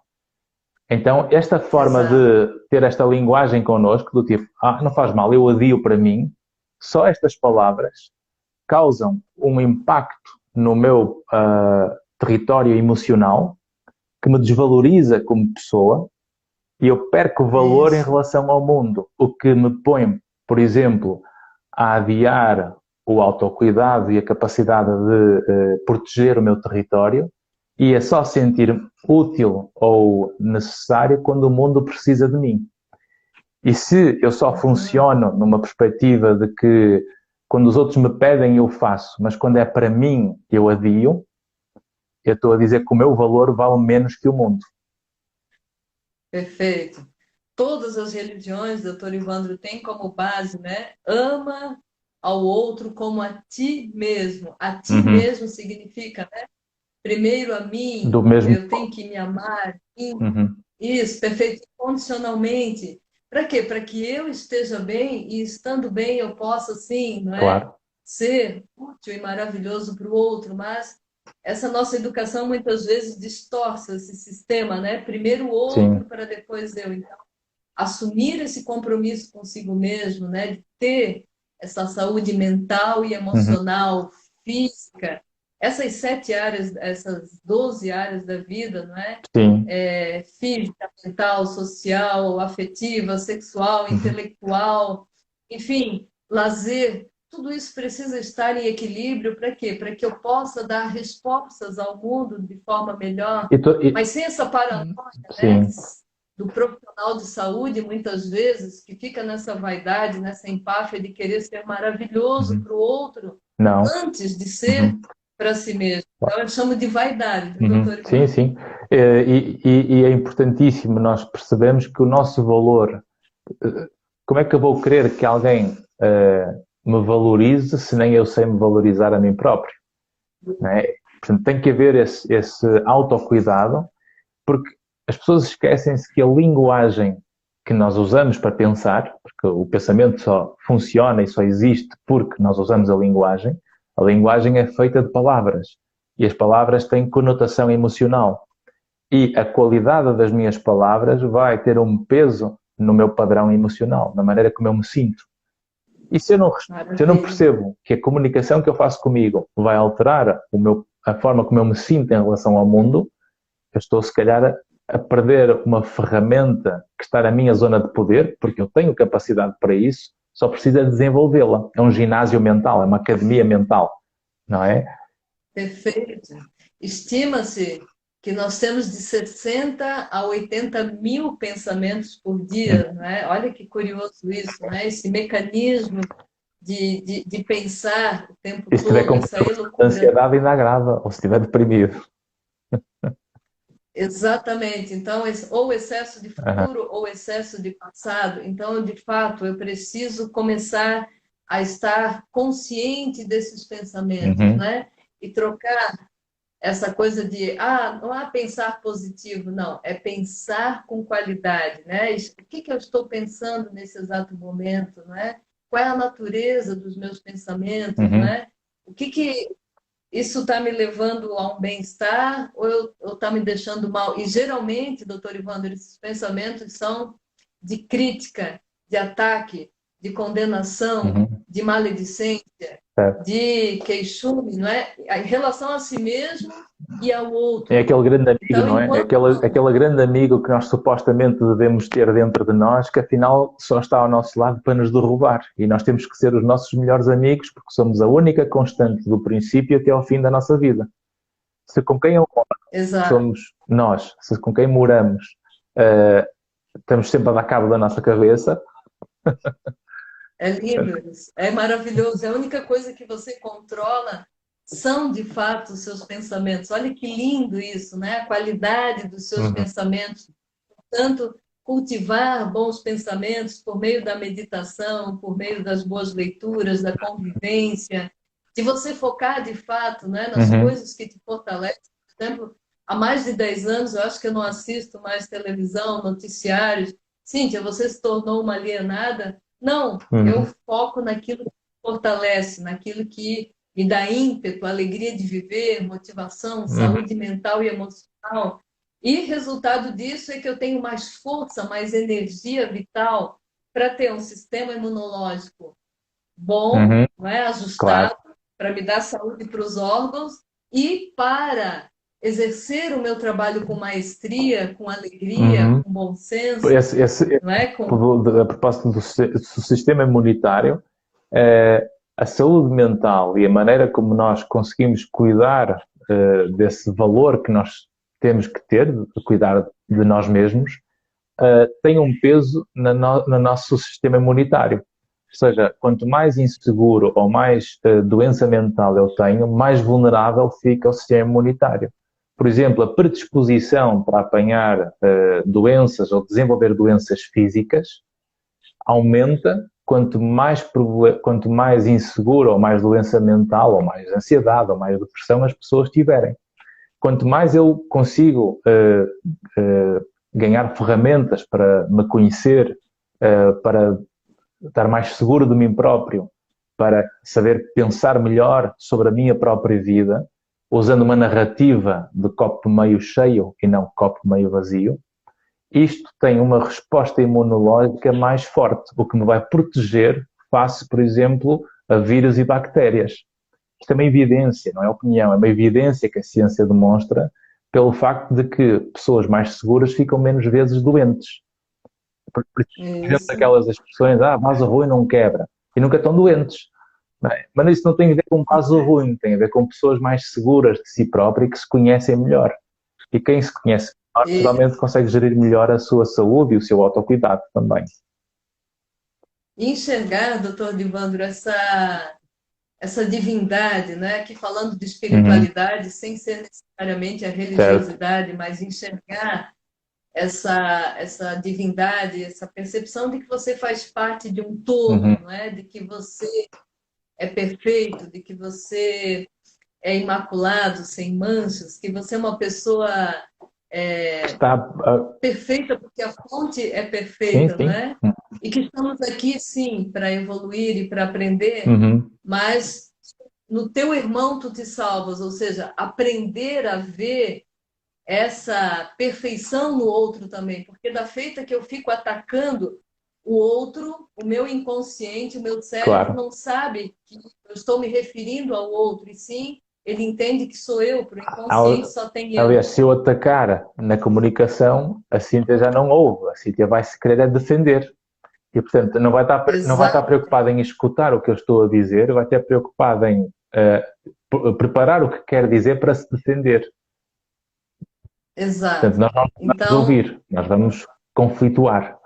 Então esta forma Exato. de ter esta linguagem connosco, do tipo, não faz mal, eu adio para mim, só estas palavras causam um impacto no meu território emocional que me desvaloriza como pessoa e eu perco valor em Isso. relação ao mundo, o que me põe, por exemplo, a adiar o autocuidado e a capacidade de proteger o meu território e a só sentir útil ou necessário quando o mundo precisa de mim. E se eu só Uhum. funciono numa perspectiva de que quando os outros me pedem eu faço, mas quando é para mim eu adio, eu estou a dizer que o meu valor vale menos que o mundo. Perfeito. Todas as religiões, doutor Ivandro, têm como base, né? Ama ao outro como a ti mesmo. A ti Uhum. mesmo significa, né? Primeiro a Do mim, mesmo. eu tenho que me amar. Uhum. Isso, perfeito. Condicionalmente. Para quê? Para que eu esteja bem e estando bem eu possa, assim, não é? Claro. Ser útil e maravilhoso para o outro, mas essa nossa educação muitas vezes distorce esse sistema, né? Primeiro o outro Sim. para depois eu. Então, assumir esse compromisso consigo mesmo, né? De ter essa saúde mental e Uhum. emocional, física, essas 7 áreas, essas 12 áreas da vida, não é? Sim. Física, mental, social, afetiva, sexual, Uhum. intelectual, enfim, lazer, tudo isso precisa estar em equilíbrio para quê? Para que eu possa dar respostas ao mundo de forma melhor, E mas sem essa paranoia, né? sim. do profissional de saúde, muitas vezes, que fica nessa vaidade, nessa empáfia de querer ser maravilhoso Uhum. para o outro, Não. antes de ser Uhum. para si mesmo. Então, eu chamo de vaidade, viu, Uhum. doutor Sim, Ivan? sim. E é importantíssimo nós percebemos que o nosso valor, como é que eu vou querer que alguém me valorize se nem eu sei me valorizar a mim próprio? Não é? Portanto, tem que haver esse autocuidado, porque as pessoas esquecem-se que a linguagem que nós usamos para pensar, porque o pensamento só funciona e só existe porque nós usamos a linguagem é feita de palavras e as palavras têm conotação emocional. E a qualidade das minhas palavras vai ter um peso no meu padrão emocional, na maneira como eu me sinto. E se eu não Maravilha. percebo que a comunicação que eu faço comigo vai alterar a forma como eu me sinto em relação ao mundo, eu estou, se calhar, a perder uma ferramenta que está na minha zona de poder, porque eu tenho capacidade para isso, só preciso desenvolvê-la. É um ginásio mental, é uma academia mental, não é? Perfeito. Estima-se que nós temos de 60 a 80 mil pensamentos por dia, não é? Olha que curioso isso, né? Esse mecanismo de pensar o tempo E se tiver todo, com essa problemas de elucubração. ansiedade, ainda agrava, ou se estiver deprimido. Exatamente. Então, ou excesso de Uhum. futuro ou excesso de passado. Então, de fato, eu preciso começar a estar consciente desses pensamentos, Uhum. né? E trocar essa coisa de, não é pensar positivo, não, é pensar com qualidade, né? O que que eu estou pensando nesse exato momento, não é? Qual é a natureza dos meus pensamentos, não Uhum. é? O que que isso está me levando a um bem-estar ou está me deixando mal? E geralmente, doutor Ivandro, esses pensamentos são de crítica, de ataque, de condenação, Uhum. de maledicência, Certo. de queixume, não é? Em relação a si mesmo e ao É outro. aquele grande amigo, Então, não é? É enquanto aquele grande amigo que nós supostamente devemos ter dentro de nós, que afinal só está ao nosso lado para nos derrubar. E nós temos que ser os nossos melhores amigos, porque somos a única constante do princípio até ao fim da nossa vida. Se com quem eu moro exato, somos nós, se com quem moramos uh, estamos sempre a dar cabo da nossa cabeça. é lindo isso, é maravilhoso. É a única coisa que você controla são, de fato, os seus pensamentos. Olha que lindo isso, né? A qualidade dos seus Uhum. pensamentos. Tanto cultivar bons pensamentos por meio da meditação, por meio das boas leituras, da convivência, de você focar, de fato, né, nas Uhum. coisas que te fortalecem. Por exemplo, há mais de 10 anos, eu acho que eu não assisto mais televisão, noticiários. Cíntia, você se tornou uma alienada? Não, eu Uhum. foco naquilo que fortalece, naquilo que me dá ímpeto, alegria de viver, motivação, Uhum. saúde mental e emocional. E resultado disso é que eu tenho mais força, mais energia vital para ter um sistema imunológico bom, Uhum. não é? Claro. Ajustado, para me dar saúde para os órgãos e para exercer o meu trabalho com maestria, com alegria, Uhum. com bom senso, Esse, não é? Com a propósito do sistema imunitário, a saúde mental e a maneira como nós conseguimos cuidar desse valor que nós temos que ter, de cuidar de nós mesmos, tem um peso no nosso sistema imunitário. Ou seja, quanto mais inseguro ou mais doença mental eu tenho, mais vulnerável fica o sistema imunitário. Por exemplo, a predisposição para apanhar doenças ou desenvolver doenças físicas aumenta quanto mais inseguro ou mais doença mental ou mais ansiedade ou mais depressão as pessoas tiverem. Quanto mais eu consigo ganhar ferramentas para me conhecer, para estar mais seguro de mim próprio, para saber pensar melhor sobre a minha própria vida, usando uma narrativa de copo meio cheio e não copo meio vazio, isto tem uma resposta imunológica mais forte, o que me vai proteger face, por exemplo, a vírus e bactérias. Isto é uma evidência, não é opinião, é uma evidência que a ciência demonstra pelo facto de que pessoas mais seguras ficam menos vezes doentes. Por exemplo, isso. aquelas expressões, vaso ruim não quebra, e nunca estão doentes. Não é? Mas isso não tem a ver com vaso ruim, tem a ver com pessoas mais seguras de si próprias e que se conhecem melhor. E quem se conhece E geralmente consegue gerir melhor a sua saúde e o seu autocuidado também. enxergar, doutor Livandro, essa divindade, né? Que falando de Uhum, espiritualidade, sem ser necessariamente a certo. religiosidade, mas enxergar essa divindade, essa percepção de que você faz parte de um todo, Uhum. não é? De que você é perfeito, de que você é imaculado, sem manchas, que você é uma pessoa é, Está, perfeita porque a fonte é sim, perfeita, não sim. é? E que estamos aqui, sim, para evoluir e para aprender, Uhum, mas no teu irmão tu te salvas, ou seja, aprender a ver essa perfeição no outro também, porque da feita que eu fico atacando o outro, o meu inconsciente, o meu cérebro claro. não sabe que eu estou me referindo ao outro, e sim, ele entende que sou eu, para o inconsciente Al- só tem eu. Aliás, se eu atacar na comunicação, a Cíntia já não ouve. A Cíntia vai se querer é defender. E, portanto, não vai estar Exato, preocupada em escutar o que eu estou a dizer, vai estar preocupada em preparar o que quer dizer para se defender. Portanto, exato. nós não vamos Então, ouvir, nós vamos conflituar.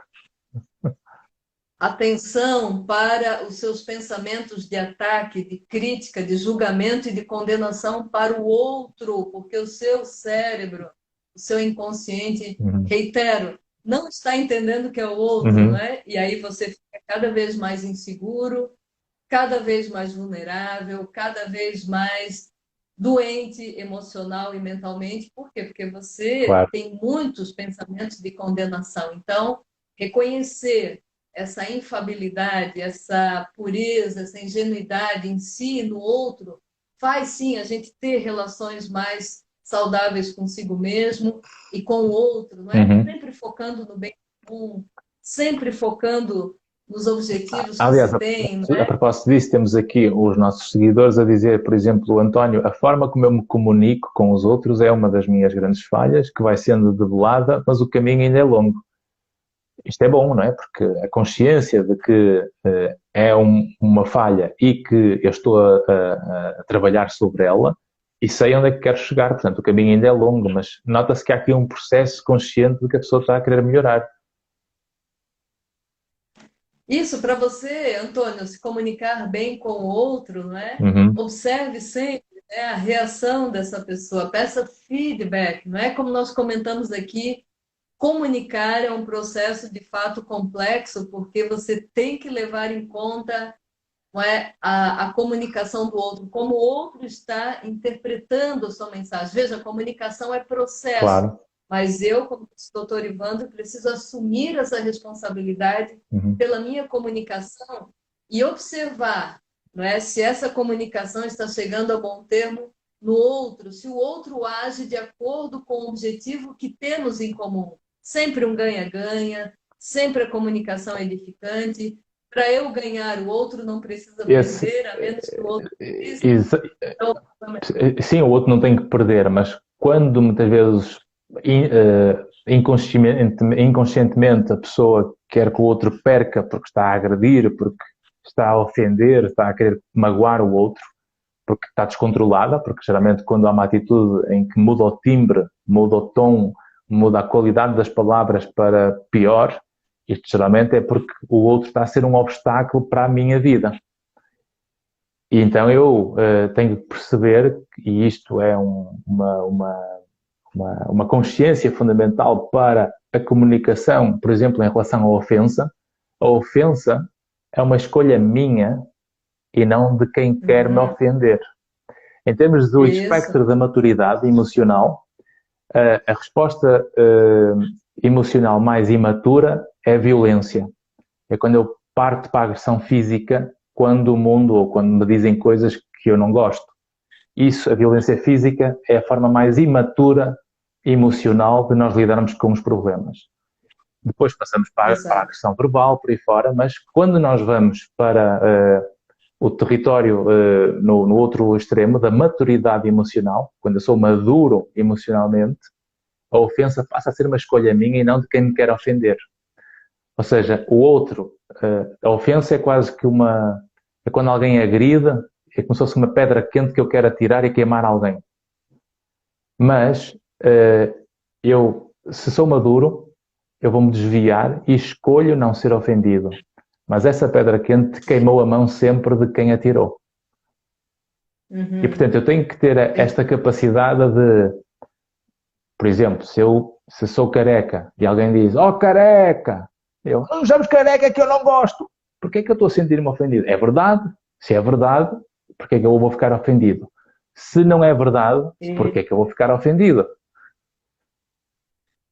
atenção para os seus pensamentos de ataque, de crítica, de julgamento e de condenação para o outro, porque o seu cérebro, o seu inconsciente, Uhum. reitero, não está entendendo que é o outro, não Uhum. é? E aí você fica cada vez mais inseguro, cada vez mais vulnerável, cada vez mais doente emocional e mentalmente. Por quê? Porque você Claro. tem muitos pensamentos de condenação. Então, reconhecer essa infabilidade, essa pureza, essa ingenuidade em si, no outro, faz sim a gente ter relações mais saudáveis consigo mesmo e com o outro, não é? Uhum. Sempre focando no bem comum, sempre focando nos objetivos que Aliás, se tem, não a é? propósito disso, temos aqui os nossos seguidores a dizer, por exemplo, António, a forma como eu me comunico com os outros é uma das minhas grandes falhas, que vai sendo debelada, mas o caminho ainda é longo. Isto é bom, não é? Porque a consciência de que é uma falha e que eu estou a trabalhar sobre ela e sei onde é que quero chegar. Portanto, o caminho ainda é longo, mas nota-se que há aqui um processo consciente de que a pessoa está a querer melhorar. Isso para você, Antônio, se comunicar bem com o outro, não é? Uhum, Observe sempre, né, a reação dessa pessoa, peça feedback, não é como nós comentamos aqui, comunicar é um processo de fato complexo, porque você tem que levar em conta, não é, a comunicação do outro, como o outro está interpretando a sua mensagem. Veja, a comunicação é processo, claro. mas eu, como disse o doutor Ivandro, preciso assumir essa responsabilidade Uhum. pela minha comunicação e observar, não é, se essa comunicação está chegando a bom termo no outro, se o outro age de acordo com o objetivo que temos em comum. Sempre um ganha-ganha, sempre a comunicação é edificante, para eu ganhar, o outro não precisa Esse, perder, a menos que o outro precise. exa- Então, sim, o outro não tem que perder, mas quando muitas vezes inconscientemente a pessoa quer que o outro perca porque está a agredir, porque está a ofender, está a querer magoar o outro, porque está descontrolada, porque geralmente quando há uma atitude em que muda o timbre, muda o tom, muda a qualidade das palavras para pior, isto geralmente é porque o outro está a ser um obstáculo para a minha vida. E então eu tenho que perceber, e isto é uma consciência fundamental para a comunicação, por exemplo, em relação à ofensa. A ofensa é uma escolha minha e não de quem quer me uhum, ofender. Em termos do isso, espectro da maturidade emocional, a resposta emocional mais imatura é a violência. É quando eu parto para a agressão física, quando o mundo ou quando me dizem coisas que eu não gosto. Isso, a violência física, é a forma mais imatura emocional de nós lidarmos com os problemas. Depois passamos para a exato. agressão verbal, por aí fora, mas quando nós vamos para o território no outro extremo da maturidade emocional, quando eu sou maduro emocionalmente, a ofensa passa a ser uma escolha minha e não de quem me quer ofender. Ou seja, o outro, a ofensa é quase que uma. É quando alguém agride, é como se fosse uma pedra quente que eu quero atirar e queimar alguém. Mas eu se sou maduro, eu vou-me desviar e escolho não ser ofendido. Mas essa pedra quente queimou a mão sempre de quem atirou. E, Uhum. portanto, eu tenho que ter esta capacidade de, por exemplo, se sou careca e alguém diz, oh careca, eu, não usamos careca que eu não gosto. Porquê é que eu estou a sentir-me ofendido? É verdade? Se é verdade, porquê é que eu vou ficar ofendido? Se não é verdade, porquê é que eu vou ficar ofendido?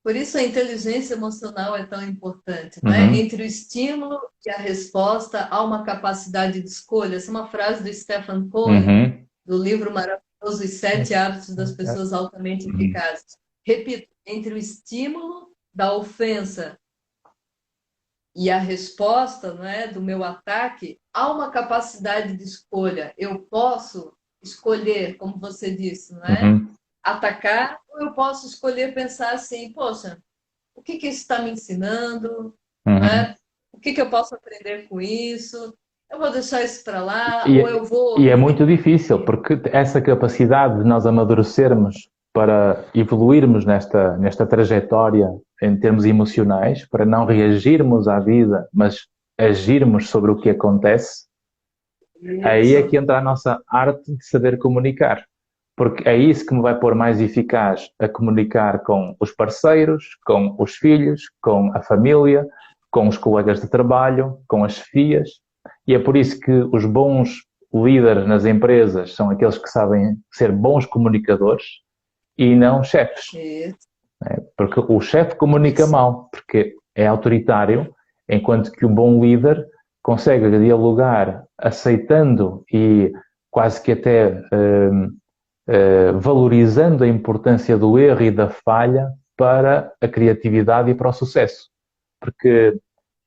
Por isso a inteligência emocional é tão importante, né? Uhum, Entre o estímulo e a resposta há uma capacidade de escolha. Essa é uma frase do Stephen Covey, uhum, do livro maravilhoso Os Sete Hábitos das Pessoas Altamente uhum. Eficazes. Repito, entre o estímulo da ofensa e a resposta, não é, do meu ataque, há uma capacidade de escolha. Eu posso escolher, como você disse, não é? Uhum, Atacar, ou eu posso escolher pensar assim, poxa, o que que isso está me ensinando, não uhum. é? O que que eu posso aprender com isso? Eu vou deixar isso para lá, ou E, eu vou e é muito difícil, realmente... porque essa capacidade de nós amadurecermos para evoluirmos nesta trajetória em termos emocionais, para não reagirmos à vida, mas agirmos sobre o que acontece, aí é que Isso, entra a nossa arte de saber comunicar. Porque é isso que me vai pôr mais eficaz a comunicar com os parceiros, com os filhos, com a família, com os colegas de trabalho, com as chefias. E é por isso que os bons líderes nas empresas são aqueles que sabem ser bons comunicadores e não chefes. isso, Porque o chefe comunica isso. mal, porque é autoritário, enquanto que o bom líder consegue dialogar aceitando e quase que até valorizando a importância do erro e da falha para a criatividade e para o sucesso. Porque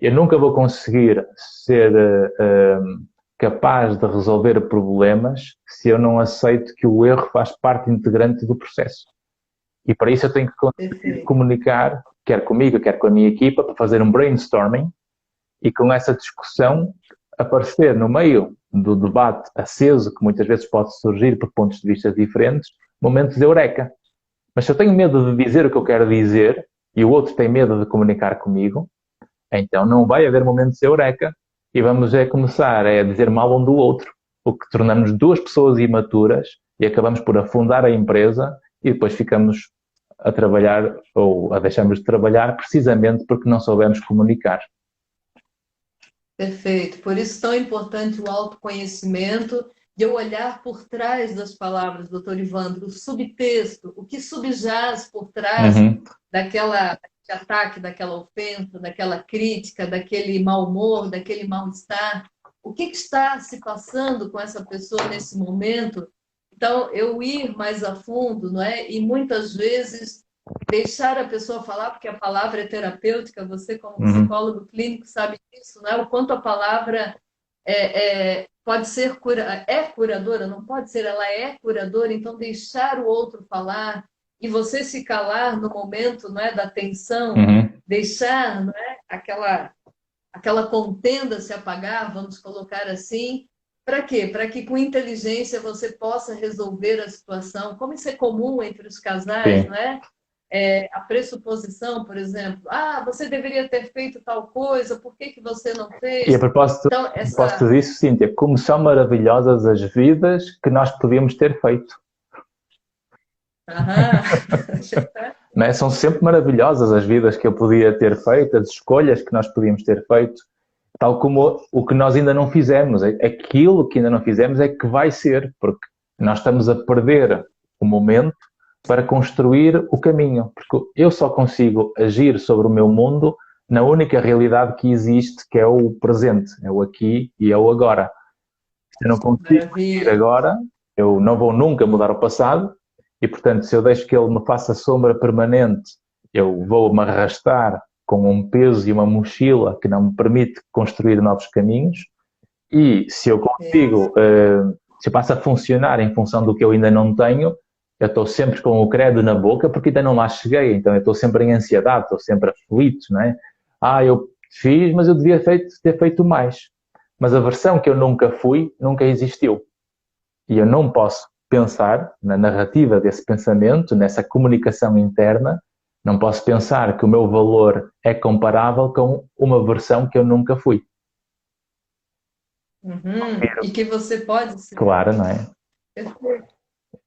eu nunca vou conseguir ser capaz de resolver problemas se eu não aceito que o erro faz parte integrante do processo. E para isso eu tenho que conseguir Perfeito. comunicar, quer comigo, quer com a minha equipa, para fazer um brainstorming e com essa discussão aparecer no meio do debate aceso, que muitas vezes pode surgir por pontos de vista diferentes, momentos de eureka. Mas se eu tenho medo de dizer o que eu quero dizer e o outro tem medo de comunicar comigo, então não vai haver momentos de eureka e vamos começar a dizer mal um do outro, o que tornamos duas pessoas imaturas e acabamos por afundar a empresa e depois ficamos a trabalhar ou a deixarmos de trabalhar precisamente porque não soubemos comunicar. Perfeito. Por isso tão importante o autoconhecimento, de eu olhar por trás das palavras, doutor Ivandro, o subtexto, o que subjaz por trás Uhum, daquela ataque, daquela ofensa, daquela crítica, daquele mau humor, daquele mal-estar. O que que está se passando com essa pessoa nesse momento? Então, eu ir mais a fundo, não é? E muitas vezes deixar a pessoa falar, porque a palavra é terapêutica, você como uhum, psicólogo clínico sabe disso, né? O quanto a palavra pode ser é curadora, não pode ser, ela é curadora, então deixar o outro falar e você se calar no momento, não é, da tensão, uhum. deixar, não é, aquela contenda se apagar, vamos colocar assim. Para quê? Para que com inteligência você possa resolver a situação, como isso é comum entre os casais, Sim. não é? A pressuposição, por exemplo, você deveria ter feito tal coisa, por que que você não E a fez? propósito, Então, a propósito disso, Cíntia, como são maravilhosas as vidas que nós podíamos ter feito. aham, Não é? São sempre maravilhosas as vidas que eu podia ter feito, as escolhas que nós podíamos ter feito, tal como o que nós ainda não fizemos. Aquilo que ainda não fizemos é que vai ser, porque nós estamos a perder o momento para construir o caminho. Porque eu só consigo agir sobre o meu mundo na única realidade que existe, que é o presente, é o aqui e é o agora. Se eu não consigo agir maravilha. agora, eu não vou nunca mudar o passado e, portanto, se eu deixo que ele me faça sombra permanente, eu vou me arrastar com um peso e uma mochila que não me permite construir novos caminhos. E se eu consigo, se eu passo a funcionar em função do que eu ainda não tenho, eu estou sempre com o credo na boca porque ainda não lá cheguei, então eu estou sempre em ansiedade, estou sempre aflito, não é? Eu fiz, mas eu devia ter feito mais. Mas a versão que eu nunca fui, nunca existiu. E eu não posso pensar na narrativa desse pensamento, nessa comunicação interna, Não posso pensar que o meu valor é comparável com uma versão que eu nunca fui. E que você pode ser. Claro, não é?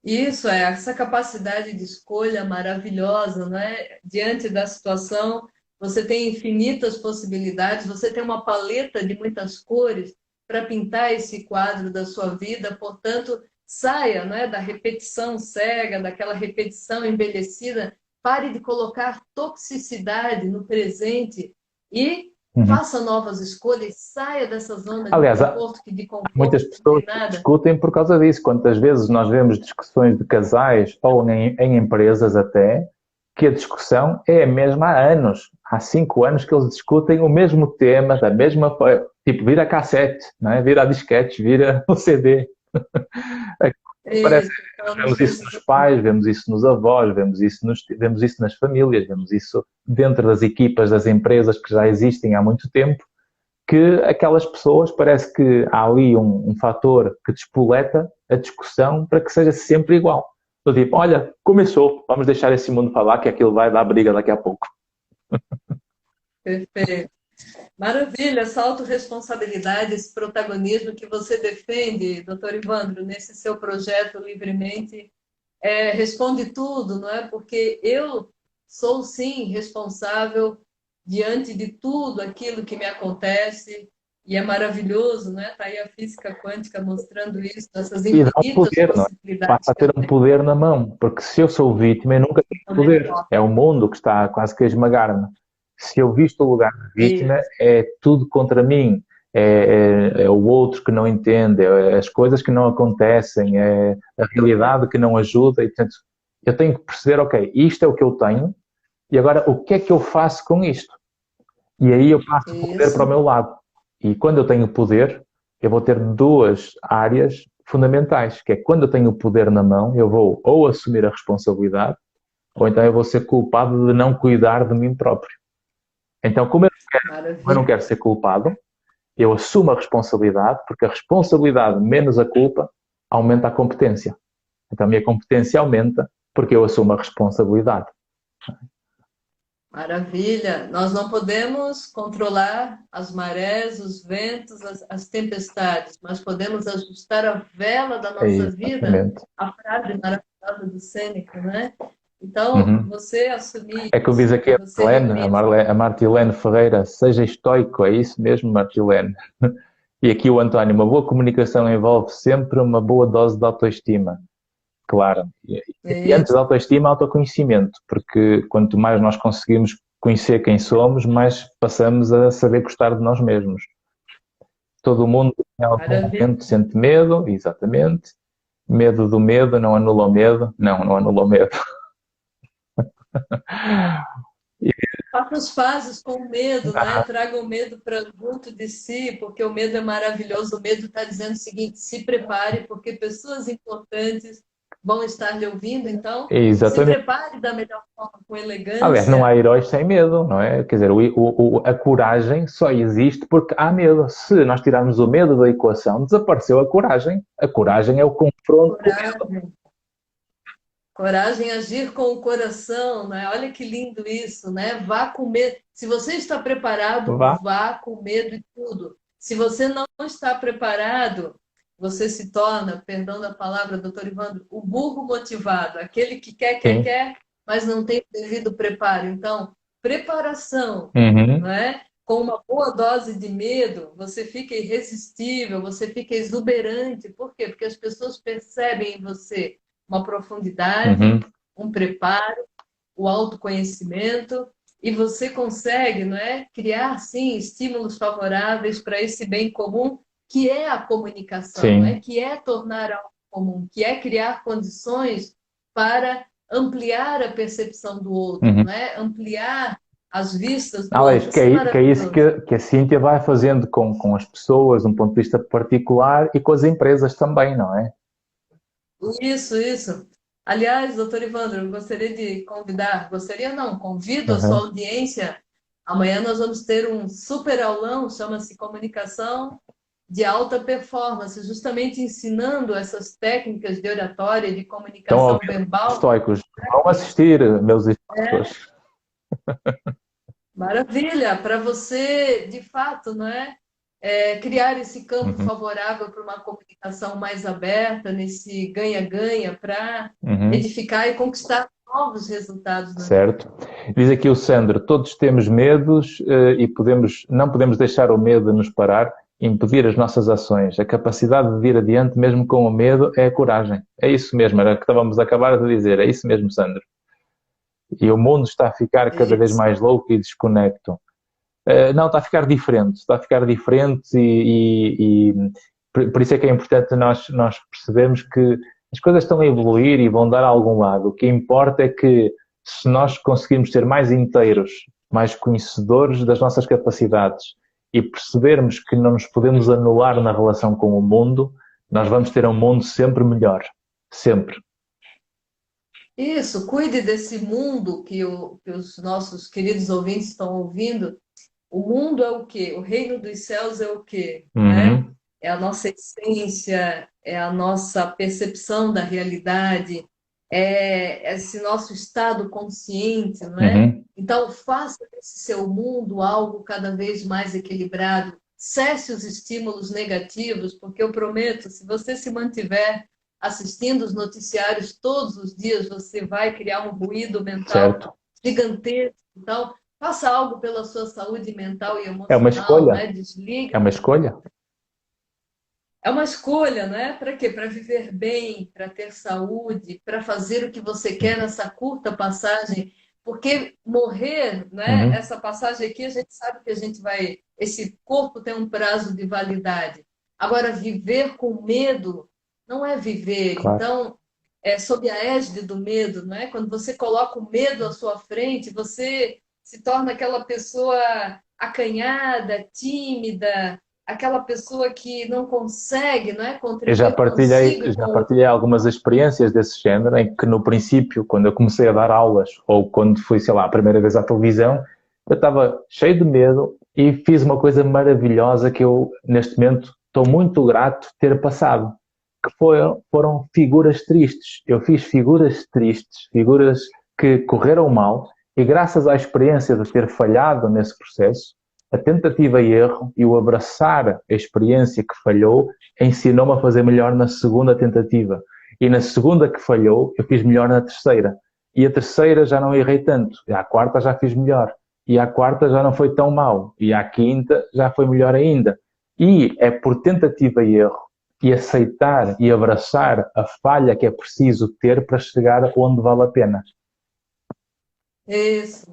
Isso é essa capacidade de escolha maravilhosa, não é? Diante da situação, você tem infinitas possibilidades, você tem uma paleta de muitas cores para pintar esse quadro da sua vida, portanto, saia, não é, da repetição cega, daquela repetição envelhecida, pare de colocar toxicidade no presente e Uhum. faça novas escolhas, saia dessa zona de Aliás, conforto, que de conforto muitas não tem pessoas nada. discutem por causa disso. Quantas vezes nós vemos discussões de casais ou em empresas até, que a discussão é a mesma há anos. Há 5 anos que eles discutem o mesmo tema, da mesma tipo, vira cassete, não é? Vira disquete, vira o CD. Parece, Isso, então, nós nós vemos isso nos precisamos. pais, vemos isso nos avós, vemos isso nas famílias, vemos isso dentro das equipas das empresas que já existem há muito tempo, que aquelas pessoas, parece que há ali um fator que despoleta a discussão para que seja sempre igual. Do tipo, olha, começou, vamos deixar esse mundo falar que aquilo vai dar briga daqui a pouco. Perfeito. Maravilha, essa autorresponsabilidade, esse protagonismo que você defende, doutor Ivandro, nesse seu projeto Livremente, responde tudo, não é? Porque eu sou, sim, responsável diante de tudo aquilo que me acontece, e é maravilhoso, né? Está aí a física quântica mostrando isso, essas E dá um infinitas poder, não é? Passa possibilidades a que eu ter um poder na mão, porque se eu sou vítima, eu nunca tenho também poder. posso. É o mundo que está quase que a esmagar-me. Se eu visto o lugar de vítima, é tudo contra mim. É o outro que não entende, é as coisas que não acontecem, é a realidade que não ajuda. E, portanto, eu tenho que perceber, ok, isto é o que eu tenho, e agora o que é que eu faço com isto? E aí eu passo o poder para o Isso, meu lado. E quando eu tenho poder, eu vou ter duas áreas fundamentais, que é quando eu tenho o poder na mão, eu vou ou assumir a responsabilidade, ou então eu vou ser culpado de não cuidar de mim próprio. Então, como eu não maravilha. quero ser culpado, eu assumo a responsabilidade, porque a responsabilidade menos a culpa aumenta a competência. Então, a minha competência aumenta porque eu assumo a responsabilidade. Maravilha! Nós não podemos controlar as marés, os ventos, as tempestades, mas podemos ajustar a vela da É nossa vida, exatamente. a frase maravilhosa do Sêneca, né? Então, Uhum. você assumir É que eu diz isso, aqui a você Marlene, realmente. A Martilene Ferreira, seja estoico, é isso mesmo, Martilene? E aqui o António, uma boa comunicação envolve sempre uma boa dose de autoestima. Claro. E antes da autoestima, autoconhecimento, porque quanto mais nós conseguimos conhecer quem somos, mais passamos a saber gostar de nós mesmos. Todo mundo em algum Maravilha! momento sente medo, exatamente. Medo do medo não anula o medo. Não, não anula o medo. Faça as pazes com o medo, né? Traga o medo para junto de si, porque o medo é maravilhoso. O medo está dizendo o seguinte: se prepare, porque pessoas importantes vão estar lhe ouvindo. Então, se Exatamente. prepare da melhor forma, com Aliás, não elegância. há heróis sem medo, não é? Quer dizer, a coragem só existe porque há medo. Se nós tirarmos o medo da equação, desapareceu a coragem. A coragem é o confronto com o medo. Coragem, coragem, agir com o coração, né? Olha que lindo isso, né? Vá com medo. Se você está preparado, Vá. vá com medo e tudo. Se você não está preparado, você se torna, perdão da palavra, doutor Ivandro, o burro motivado, aquele que Sim. quer, mas não tem o devido preparo. Então, preparação, não Uhum. é? Com uma boa dose de medo, você fica irresistível, você fica exuberante. Por quê? Porque as pessoas percebem em você uma profundidade, Uhum. um preparo, o autoconhecimento, e você consegue, não é, criar sim estímulos favoráveis para esse bem comum que é a comunicação, não é? Sim. Que é tornar algo comum, que é criar condições para ampliar a percepção do outro, Uhum. não é? Ampliar as vistas do Alex, outro. Isso é que é isso maravilhoso. que a Cíntia vai fazendo com as pessoas, de um ponto de vista particular, e com as empresas também, não é? Isso. Aliás, doutor Ivandro, eu gostaria de convidar, gostaria não, convido a sua Uhum. audiência. Amanhã nós vamos ter um super aulão, chama-se Comunicação de Alta Performance, justamente ensinando essas técnicas de oratória, de Estão a comunicação ouvir os verbal. estoicos. Vão assistir, meus estoicos. Maravilha, para você, de fato, não é? Criar esse campo Uhum, favorável para uma comunicação mais aberta, nesse ganha-ganha, para uhum. edificar e conquistar novos resultados na vida. Certo. Diz aqui o Sandro, todos temos medos e não podemos deixar o medo nos parar e impedir as nossas ações. A capacidade de ir adiante, mesmo com o medo, é a coragem. É isso mesmo, era o que estávamos a acabar de dizer. É isso mesmo, Sandro. E o mundo está a ficar É cada vez isso. mais louco e desconecto. Não, está a ficar diferente. Está a ficar diferente por isso é que é importante nós percebermos que as coisas estão a evoluir e vão dar a algum lado. O que importa é que se nós conseguirmos ser mais inteiros, mais conhecedores das nossas capacidades e percebermos que não nos podemos anular na relação com o mundo, nós vamos ter um mundo sempre melhor. Sempre. Isso, cuide desse mundo que os nossos queridos ouvintes estão ouvindo. O mundo é o quê? O reino dos céus é o quê? Né? Uhum, É a nossa essência, é a nossa percepção da realidade, é esse nosso estado consciente, não é? uhum. Então, faça desse seu mundo algo cada vez mais equilibrado. Cesse os estímulos negativos, porque eu prometo, se você se mantiver assistindo os noticiários todos os dias, você vai criar um ruído mental Certo. gigantesco. Então, faça algo pela sua saúde mental e É uma emocional, escolha. né? Desligue. É uma escolha. É uma escolha, né? Para quê? Para viver bem, para ter saúde, para fazer o que você quer nessa curta passagem. Porque morrer, né? Uhum. Essa passagem aqui, a gente sabe que a gente vai. Esse corpo tem um prazo de validade. Agora, viver com medo não é viver. Claro. Então, é sob a égide do medo, não é? Quando você coloca o medo à sua frente, você se torna aquela pessoa acanhada, tímida, aquela pessoa que não consegue, não é, Eu contribuir consigo e já com o partilhei algumas experiências desse género em que no princípio, quando eu comecei a dar aulas ou quando fui, sei lá, a primeira vez à televisão, eu estava cheio de medo e fiz uma coisa maravilhosa que eu, neste momento, estou muito grato de ter passado, que foram figuras tristes. Eu fiz figuras tristes, figuras que correram mal e graças à experiência de ter falhado nesse processo, a tentativa e erro e o abraçar a experiência que falhou ensinou-me a fazer melhor na segunda tentativa. E na segunda que falhou, eu fiz melhor na terceira. E a terceira já não errei tanto. E à quarta já fiz melhor. E à quarta já não foi tão mal. E à quinta já foi melhor ainda. E é por tentativa e erro e aceitar e abraçar a falha que é preciso ter para chegar onde vale a pena. isso.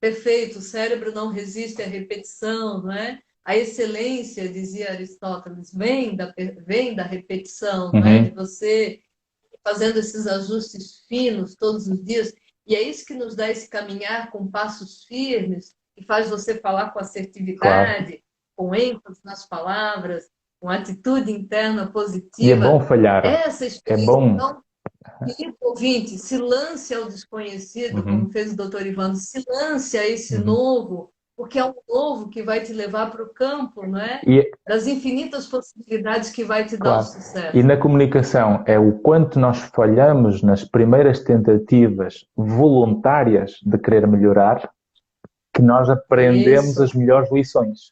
Perfeito, o cérebro não resiste à repetição, não é? A excelência, dizia Aristóteles, vem da repetição, não é? De Uhum, você fazendo esses ajustes finos todos os dias. E é isso que nos dá esse caminhar com passos firmes, que faz você falar com claro. assertividade, com ênfase nas palavras, com atitude interna E é bom positiva. falhar. Essa É experiência, bom. então, querido ouvinte, se lance ao desconhecido, como Uhum. fez o doutor Ivano, se lance a esse Uhum. novo, porque é um novo que vai te levar para o campo, não é? E, Das infinitas possibilidades que vai te dar o claro. E sucesso. na comunicação é o quanto nós falhamos nas primeiras tentativas voluntárias de querer melhorar que nós aprendemos Isso. as melhores lições,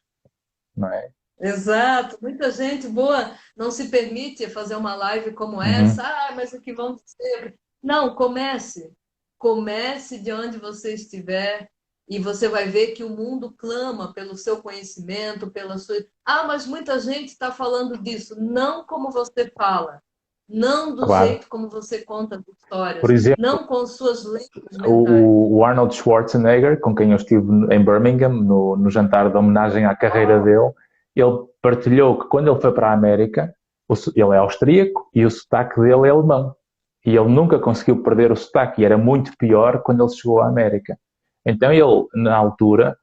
não é? Exato, muita gente boa não se permite fazer uma live como essa. Uhum. Ah, mas o que vão dizer? Não, comece. Comece de onde você estiver e você vai ver que o mundo clama pelo seu conhecimento, pela sua. Ah, mas muita gente está falando disso. Não como você fala, não do Claro. jeito como você conta as Por histórias, exemplo, não com suas lentes mentais. o Arnold Schwarzenegger, com quem eu estive em Birmingham, no jantar de homenagem à carreira dele, ele partilhou que quando ele foi para a América, ele é austríaco e o sotaque dele é alemão. E ele nunca conseguiu perder o sotaque e era muito pior quando ele chegou à América. Então ele, na altura,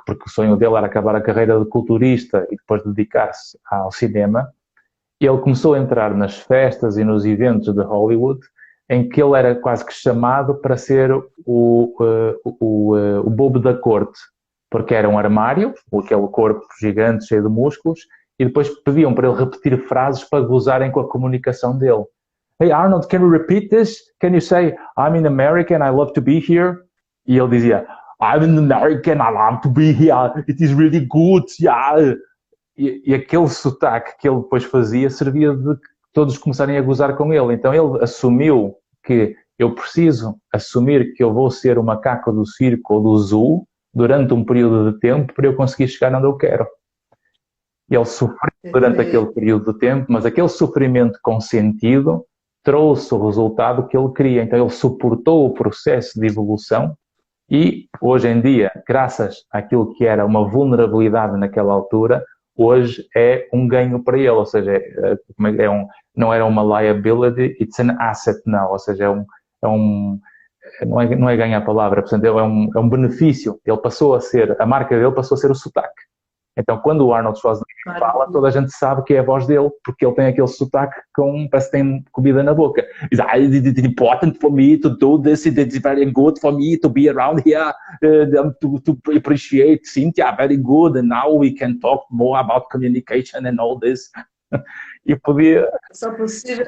porque o sonho dele era acabar a carreira de culturista e depois dedicar-se ao cinema, ele começou a entrar nas festas e nos eventos de Hollywood em que ele era quase que chamado para ser o bobo da corte, porque era um armário, aquele corpo gigante cheio de músculos, e depois pediam para ele repetir frases para gozarem com a comunicação dele. Hey Arnold, can you repeat this? Can you say, I'm in America and I love to be here? E ele dizia, I'm an American, I love to be here, it is really good, yeah. E aquele sotaque que ele depois fazia servia de todos começarem a gozar com ele. Então ele assumiu que eu preciso assumir que eu vou ser o macaco do circo ou do zoo durante um período de tempo para eu conseguir chegar onde eu quero. Ele sofreu durante aquele período de tempo, mas aquele sofrimento com sentido trouxe o resultado que ele queria. Então ele suportou o processo de evolução e hoje em dia, graças àquilo que era uma vulnerabilidade naquela altura, hoje é um ganho para ele, ou seja, não era uma liability, it's an asset now, ou seja, não é ganhar a palavra, portanto, é um benefício. Ele passou a ser, a marca dele passou a ser o sotaque. Então, quando o Arnold Schwarzenegger fala, toda a gente sabe que é a voz dele, porque ele tem aquele sotaque parece que tem comida na boca. It's important for me to do this, it's very good for me to be around here, to appreciate Cynthia, very good, and now we can talk more about communication and all this. E podia... Só possível,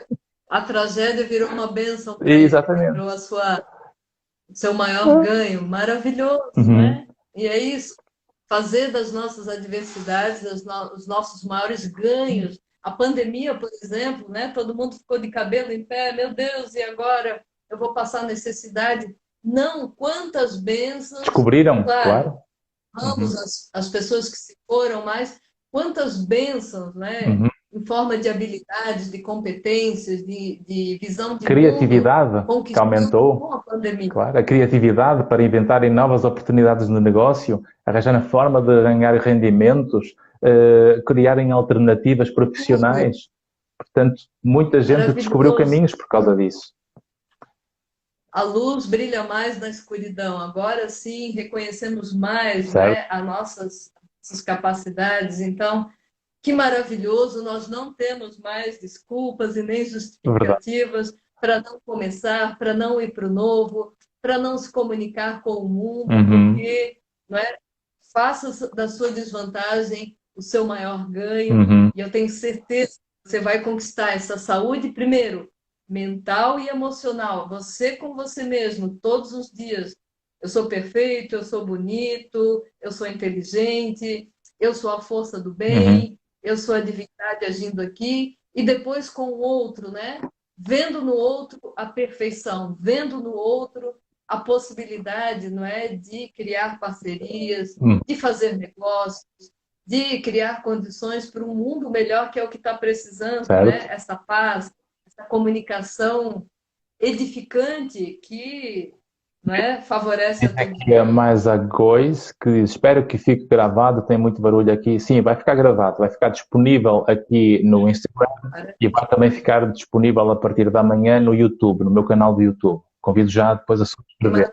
a tragédia virou uma bênção para Exatamente. Virou seu maior ganho, maravilhoso, né? E é isso. Fazer das nossas adversidades os nossos maiores ganhos. A pandemia, por exemplo, né? Todo mundo ficou de cabelo em pé, meu Deus, e agora eu vou passar necessidade? Não, quantas bênçãos... Descobriram, claro. Vamos, as pessoas que se foram, mas quantas bênçãos, né? Em forma de habilidades, de competências, de visão de criatividade mundo, que aumentou. Com a pandemia. Claro, a criatividade para inventarem novas oportunidades de negócio, arranjarem forma de ganhar rendimentos, criarem alternativas profissionais. Portanto, muita gente descobriu caminhos por causa disso. A luz brilha mais na escuridão. Agora sim, reconhecemos mais, né, as nossas capacidades. Então, que maravilhoso, nós não temos mais desculpas e nem justificativas para não começar, para não ir para o novo, para não se comunicar com o mundo, porque não é? Faça da sua desvantagem o seu maior ganho, e eu tenho certeza que você vai conquistar essa saúde, primeiro, mental e emocional, você com você mesmo, todos os dias. Eu sou perfeito, eu sou bonito, eu sou inteligente, eu sou a força do bem, eu sou a divindade agindo aqui, e depois com o outro, né? Vendo no outro a perfeição, vendo no outro a possibilidade, não é, de criar parcerias, de fazer negócios, de criar condições para um mundo melhor, que é o que está precisando, né? Essa paz, essa comunicação edificante que, não é, favorece a todo mundo. Aqui é mais a Góis, que espero que fique gravado, tem muito barulho aqui. Sim, vai ficar gravado, vai ficar disponível aqui no Instagram e vai também ficar disponível a partir da manhã no YouTube, no meu canal do YouTube. Convido já depois a subscrever.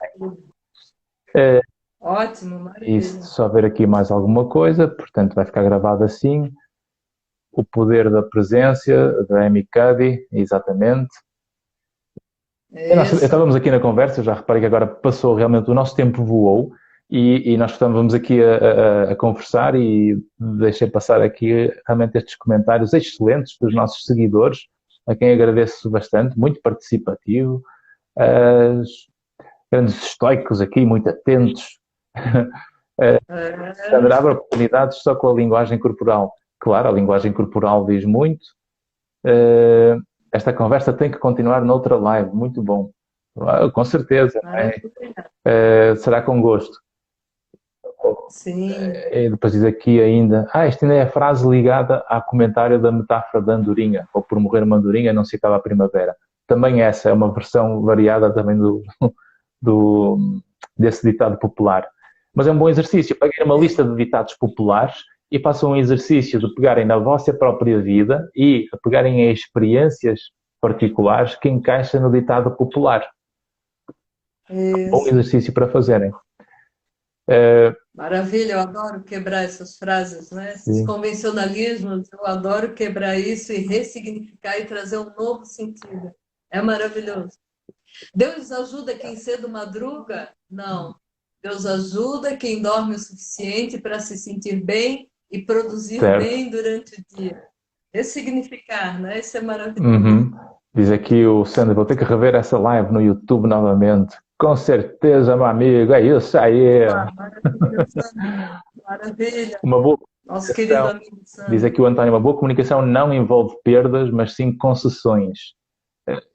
Ótimo, maravilha. E só ver aqui mais alguma coisa, portanto vai ficar gravado assim. O poder da presença, da Amy Cuddy, exatamente. Estávamos aqui na conversa, já reparei que agora passou realmente, o nosso tempo voou e nós estávamos aqui a conversar e deixei passar aqui realmente estes comentários excelentes dos nossos seguidores, a quem agradeço bastante, muito participativo, grandes estoicos aqui, muito atentos. Sandra, abre oportunidades só com a linguagem corporal. Claro, a linguagem corporal diz muito. Esta conversa tem que continuar noutra live, muito bom. Com certeza. Será com gosto. Sim. E depois diz aqui ainda, esta ainda é a frase ligada ao comentário da metáfora da andorinha, ou por morrer uma andorinha não se acaba a primavera. Também essa é uma versão variada também desse ditado popular. Mas é um bom exercício. Peguem uma lista de ditados populares e façam um exercício de pegarem na vossa própria vida e pegarem em experiências particulares que encaixam no ditado popular. Isso. Bom exercício para fazerem. Maravilha, eu adoro quebrar essas frases, né? Esses convencionalismos, eu adoro quebrar isso e ressignificar e trazer um novo sentido. É maravilhoso. Deus ajuda quem cedo madruga? Não. Deus ajuda quem dorme o suficiente para se sentir bem e produzir bem durante o dia. Ressignificar, né? Isso é maravilhoso. Diz aqui o Sandro, vou ter que rever essa live no YouTube novamente. Com certeza, meu amigo, é isso aí. Ah, maravilha, Sandro. Maravilha. Uma boa Nosso querido comunicação, amigo diz Sandro. aqui o António, uma boa comunicação não envolve perdas, mas sim concessões.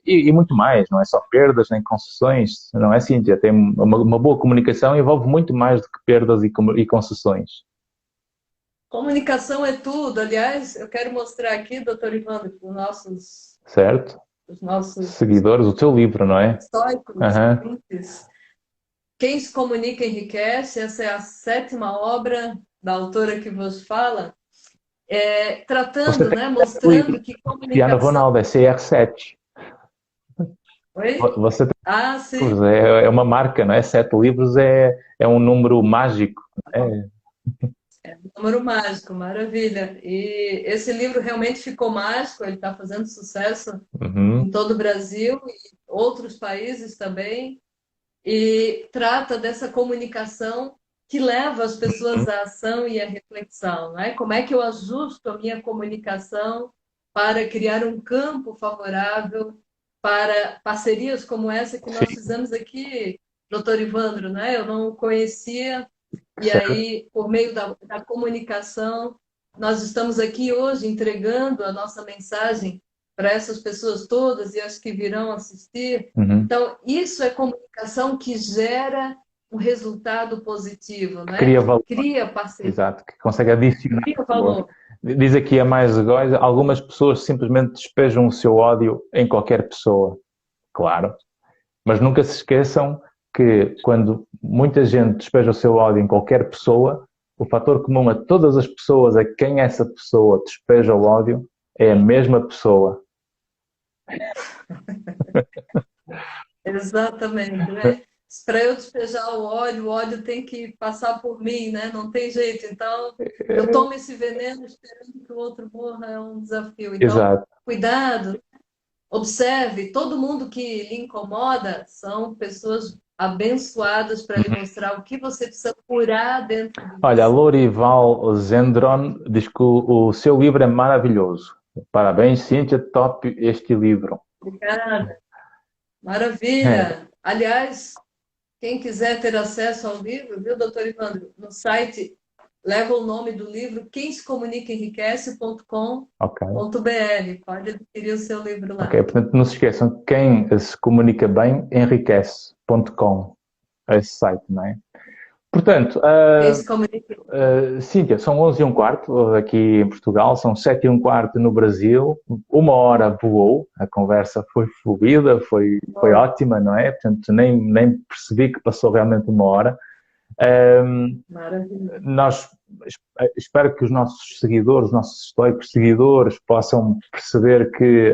E muito mais, não é só perdas nem concessões, não é, Cíntia? Tem uma boa comunicação envolve muito mais do que perdas e concessões, Comunicação é tudo. Aliás, eu quero mostrar aqui, doutor Ivandro, para certo? os nossos Seguidores, o teu livro, não é? estoicos, Aham. ouvintes. Quem se comunica enriquece. Essa é a sétima obra da autora que vos fala, Você tratando, tem né, sete livros, mostrando que Cristiano comunicação. Ronaldo, é CR7. Oi? Você tem Ah, sim. livros, é uma marca, não é? 7 livros é um número mágico. É. Número mágico, maravilha. E esse livro realmente ficou mágico, ele está fazendo sucesso Uhum. em todo o Brasil e outros países também, e trata dessa comunicação que leva as pessoas à ação e à reflexão, não é? Como é que eu ajusto a minha comunicação para criar um campo favorável para parcerias como essa que nós Sim, fizemos aqui, doutor Ivandro, né? Eu não conhecia, e certo. aí, por meio da comunicação, nós estamos aqui hoje entregando a nossa mensagem para essas pessoas todas e as que virão assistir. Uhum. Então, isso é comunicação que gera um resultado positivo, Que né? cria Que valor, cria parceria, exato, que consegue adicionar cria valor. valor. Diz aqui a mais coisa, algumas pessoas simplesmente despejam o seu ódio em qualquer pessoa, claro. Mas nunca se esqueçam que quando muita gente despeja o seu ódio em qualquer pessoa, o fator comum a todas as pessoas a quem essa pessoa despeja o ódio é a mesma pessoa. Exatamente, né? Para eu despejar o ódio tem que passar por mim, né? Não tem jeito. Então, eu tomo esse veneno esperando que o outro morra, é um desafio. Então, Exato. cuidado, observe, todo mundo que lhe incomoda são pessoas abençoadas para lhe mostrar o que você precisa curar dentro de Olha, a você. Lorival Zendron diz que o seu livro é maravilhoso. Parabéns, Cíntia, top este livro. Obrigada. É, Maravilha. Aliás, quem quiser ter acesso ao livro, viu, doutor Ivandro, no site leva o nome do livro quemsecomunicaenriquece.com.br. ok. Pode adquirir o seu livro Ok, lá. portanto, não se esqueçam, quem se comunica bem, enriquece.com, esse site, não é? Portanto, Quem se comunica. Cíntia, são 11h15 aqui em Portugal, são 7h15 no Brasil, 1 hora voou, a conversa foi fluida, foi Oi, ótima, não é? Portanto, nem percebi que passou realmente 1 hora. Um, maravilha. nós espero que os nossos seguidores, os nossos estoicos seguidores, possam perceber que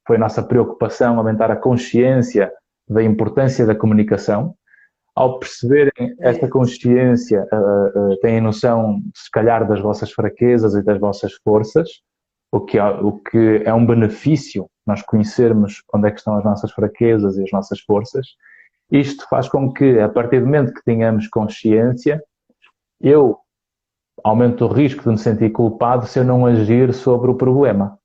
foi nossa preocupação aumentar a consciência da importância da comunicação. Ao perceberem esta É, consciência, têm noção, se calhar, das vossas fraquezas e das vossas forças, o que é um benefício nós conhecermos onde é que estão as nossas fraquezas e as nossas forças. Isto faz com que, a partir do momento que tenhamos consciência, eu aumento o risco de me sentir culpado se eu não agir sobre o problema.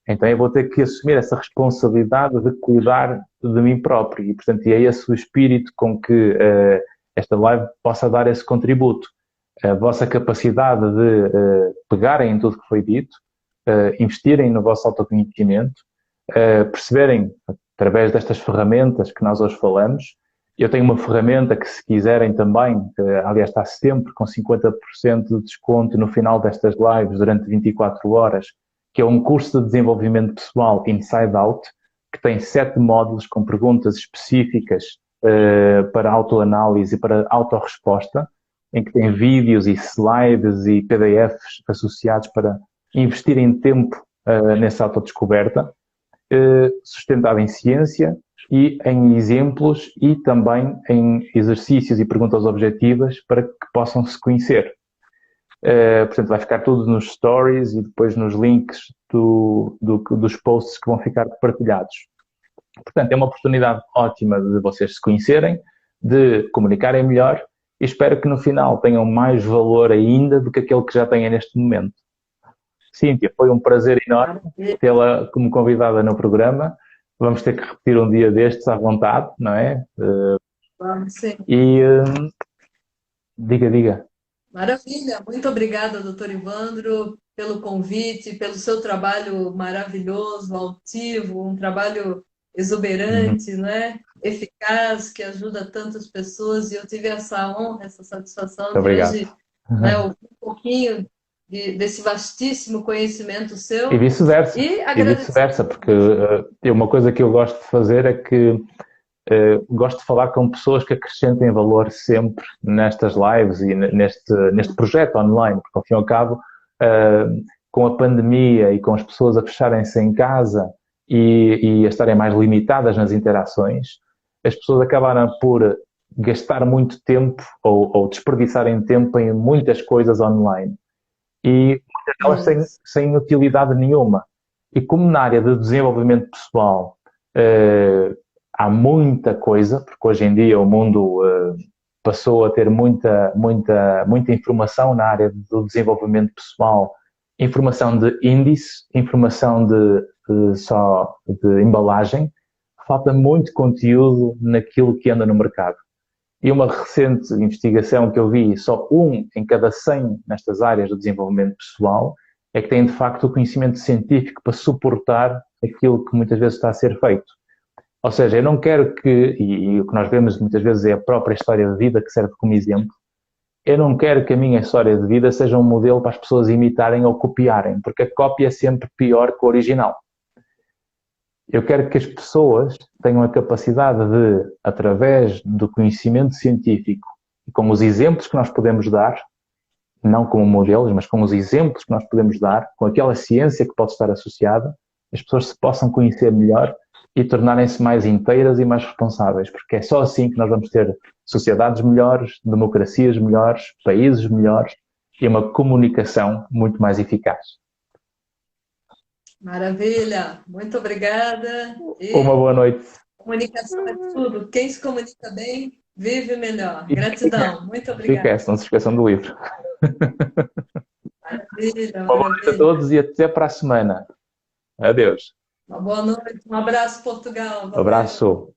Então eu vou ter que assumir essa responsabilidade de cuidar de mim próprio. E, portanto, é esse o espírito com que esta live possa dar esse contributo. A vossa capacidade de pegarem em tudo que foi dito, investirem no vosso autoconhecimento, perceberem, através destas ferramentas que nós hoje falamos. Eu tenho uma ferramenta que, se quiserem também, aliás, está sempre com 50% de desconto no final destas lives durante 24 horas, que é um curso de desenvolvimento pessoal Inside Out, que tem 7 módulos com perguntas específicas para autoanálise e para autorresposta, em que tem vídeos e slides e PDFs associados para investirem tempo nessa autodescoberta, sustentado em ciência e em exemplos e também em exercícios e perguntas objetivas para que possam se conhecer. Portanto, vai ficar tudo nos stories e depois nos links dos posts que vão ficar partilhados. Portanto, é uma oportunidade ótima de vocês se conhecerem, de comunicarem melhor e espero que no final tenham mais valor ainda do que aquele que já têm neste momento. Cíntia, foi um prazer enorme maravilha. tê-la como convidada no programa. Vamos ter que repetir um dia destes à vontade, não é? Vamos sim. E diga, diga. Maravilha, muito obrigada, doutor Ivandro, pelo convite, pelo seu trabalho maravilhoso, altivo, um trabalho Uhum. exuberante, né? Eficaz, que ajuda tantas pessoas, e eu tive essa honra, essa satisfação Muito de obrigado. hoje, né, ouvir um pouquinho desse vastíssimo conhecimento E seu vice-versa. e E agradecer. vice-versa, porque uma coisa que eu gosto de fazer é que gosto de falar com pessoas que acrescentem valor sempre nestas lives e neste projeto online, porque ao fim e ao cabo, com a pandemia e com as pessoas a fecharem-se em casa e a estarem mais limitadas nas interações, as pessoas acabaram por gastar muito tempo ou desperdiçarem tempo em muitas coisas online e muitas delas Isso. sem utilidade nenhuma. E como na área de desenvolvimento pessoal eh, há muita coisa, porque hoje em dia o mundo passou a ter muita informação na área do desenvolvimento pessoal, informação de índice, informação só de embalagem, falta muito conteúdo naquilo que anda no mercado. E uma recente investigação que eu vi, só um em cada 100 nestas áreas do desenvolvimento pessoal é que tem de facto o conhecimento científico para suportar aquilo que muitas vezes está a ser feito. Ou seja, eu não quero e o que nós vemos muitas vezes é a própria história de vida que serve como exemplo, eu não quero que a minha história de vida seja um modelo para as pessoas imitarem ou copiarem, porque a cópia é sempre pior que o original. Eu quero que as pessoas tenham a capacidade de, através do conhecimento científico e com os exemplos que nós podemos dar, não como modelos, mas com os exemplos que nós podemos dar, com aquela ciência que pode estar associada, as pessoas se possam conhecer melhor e tornarem-se mais inteiras e mais responsáveis, porque é só assim que nós vamos ter sociedades melhores, democracias melhores, países melhores e uma comunicação muito mais eficaz. Maravilha, muito obrigada. Uma E boa noite. comunicação é tudo. Quem se comunica bem, vive melhor. E Gratidão, muito fica obrigada. essa, não se esqueçam do livro. Maravilha, Uma boa noite a maravilha. todos e até para a semana. Adeus. Uma boa noite, um abraço, Portugal. Valeu. Abraço.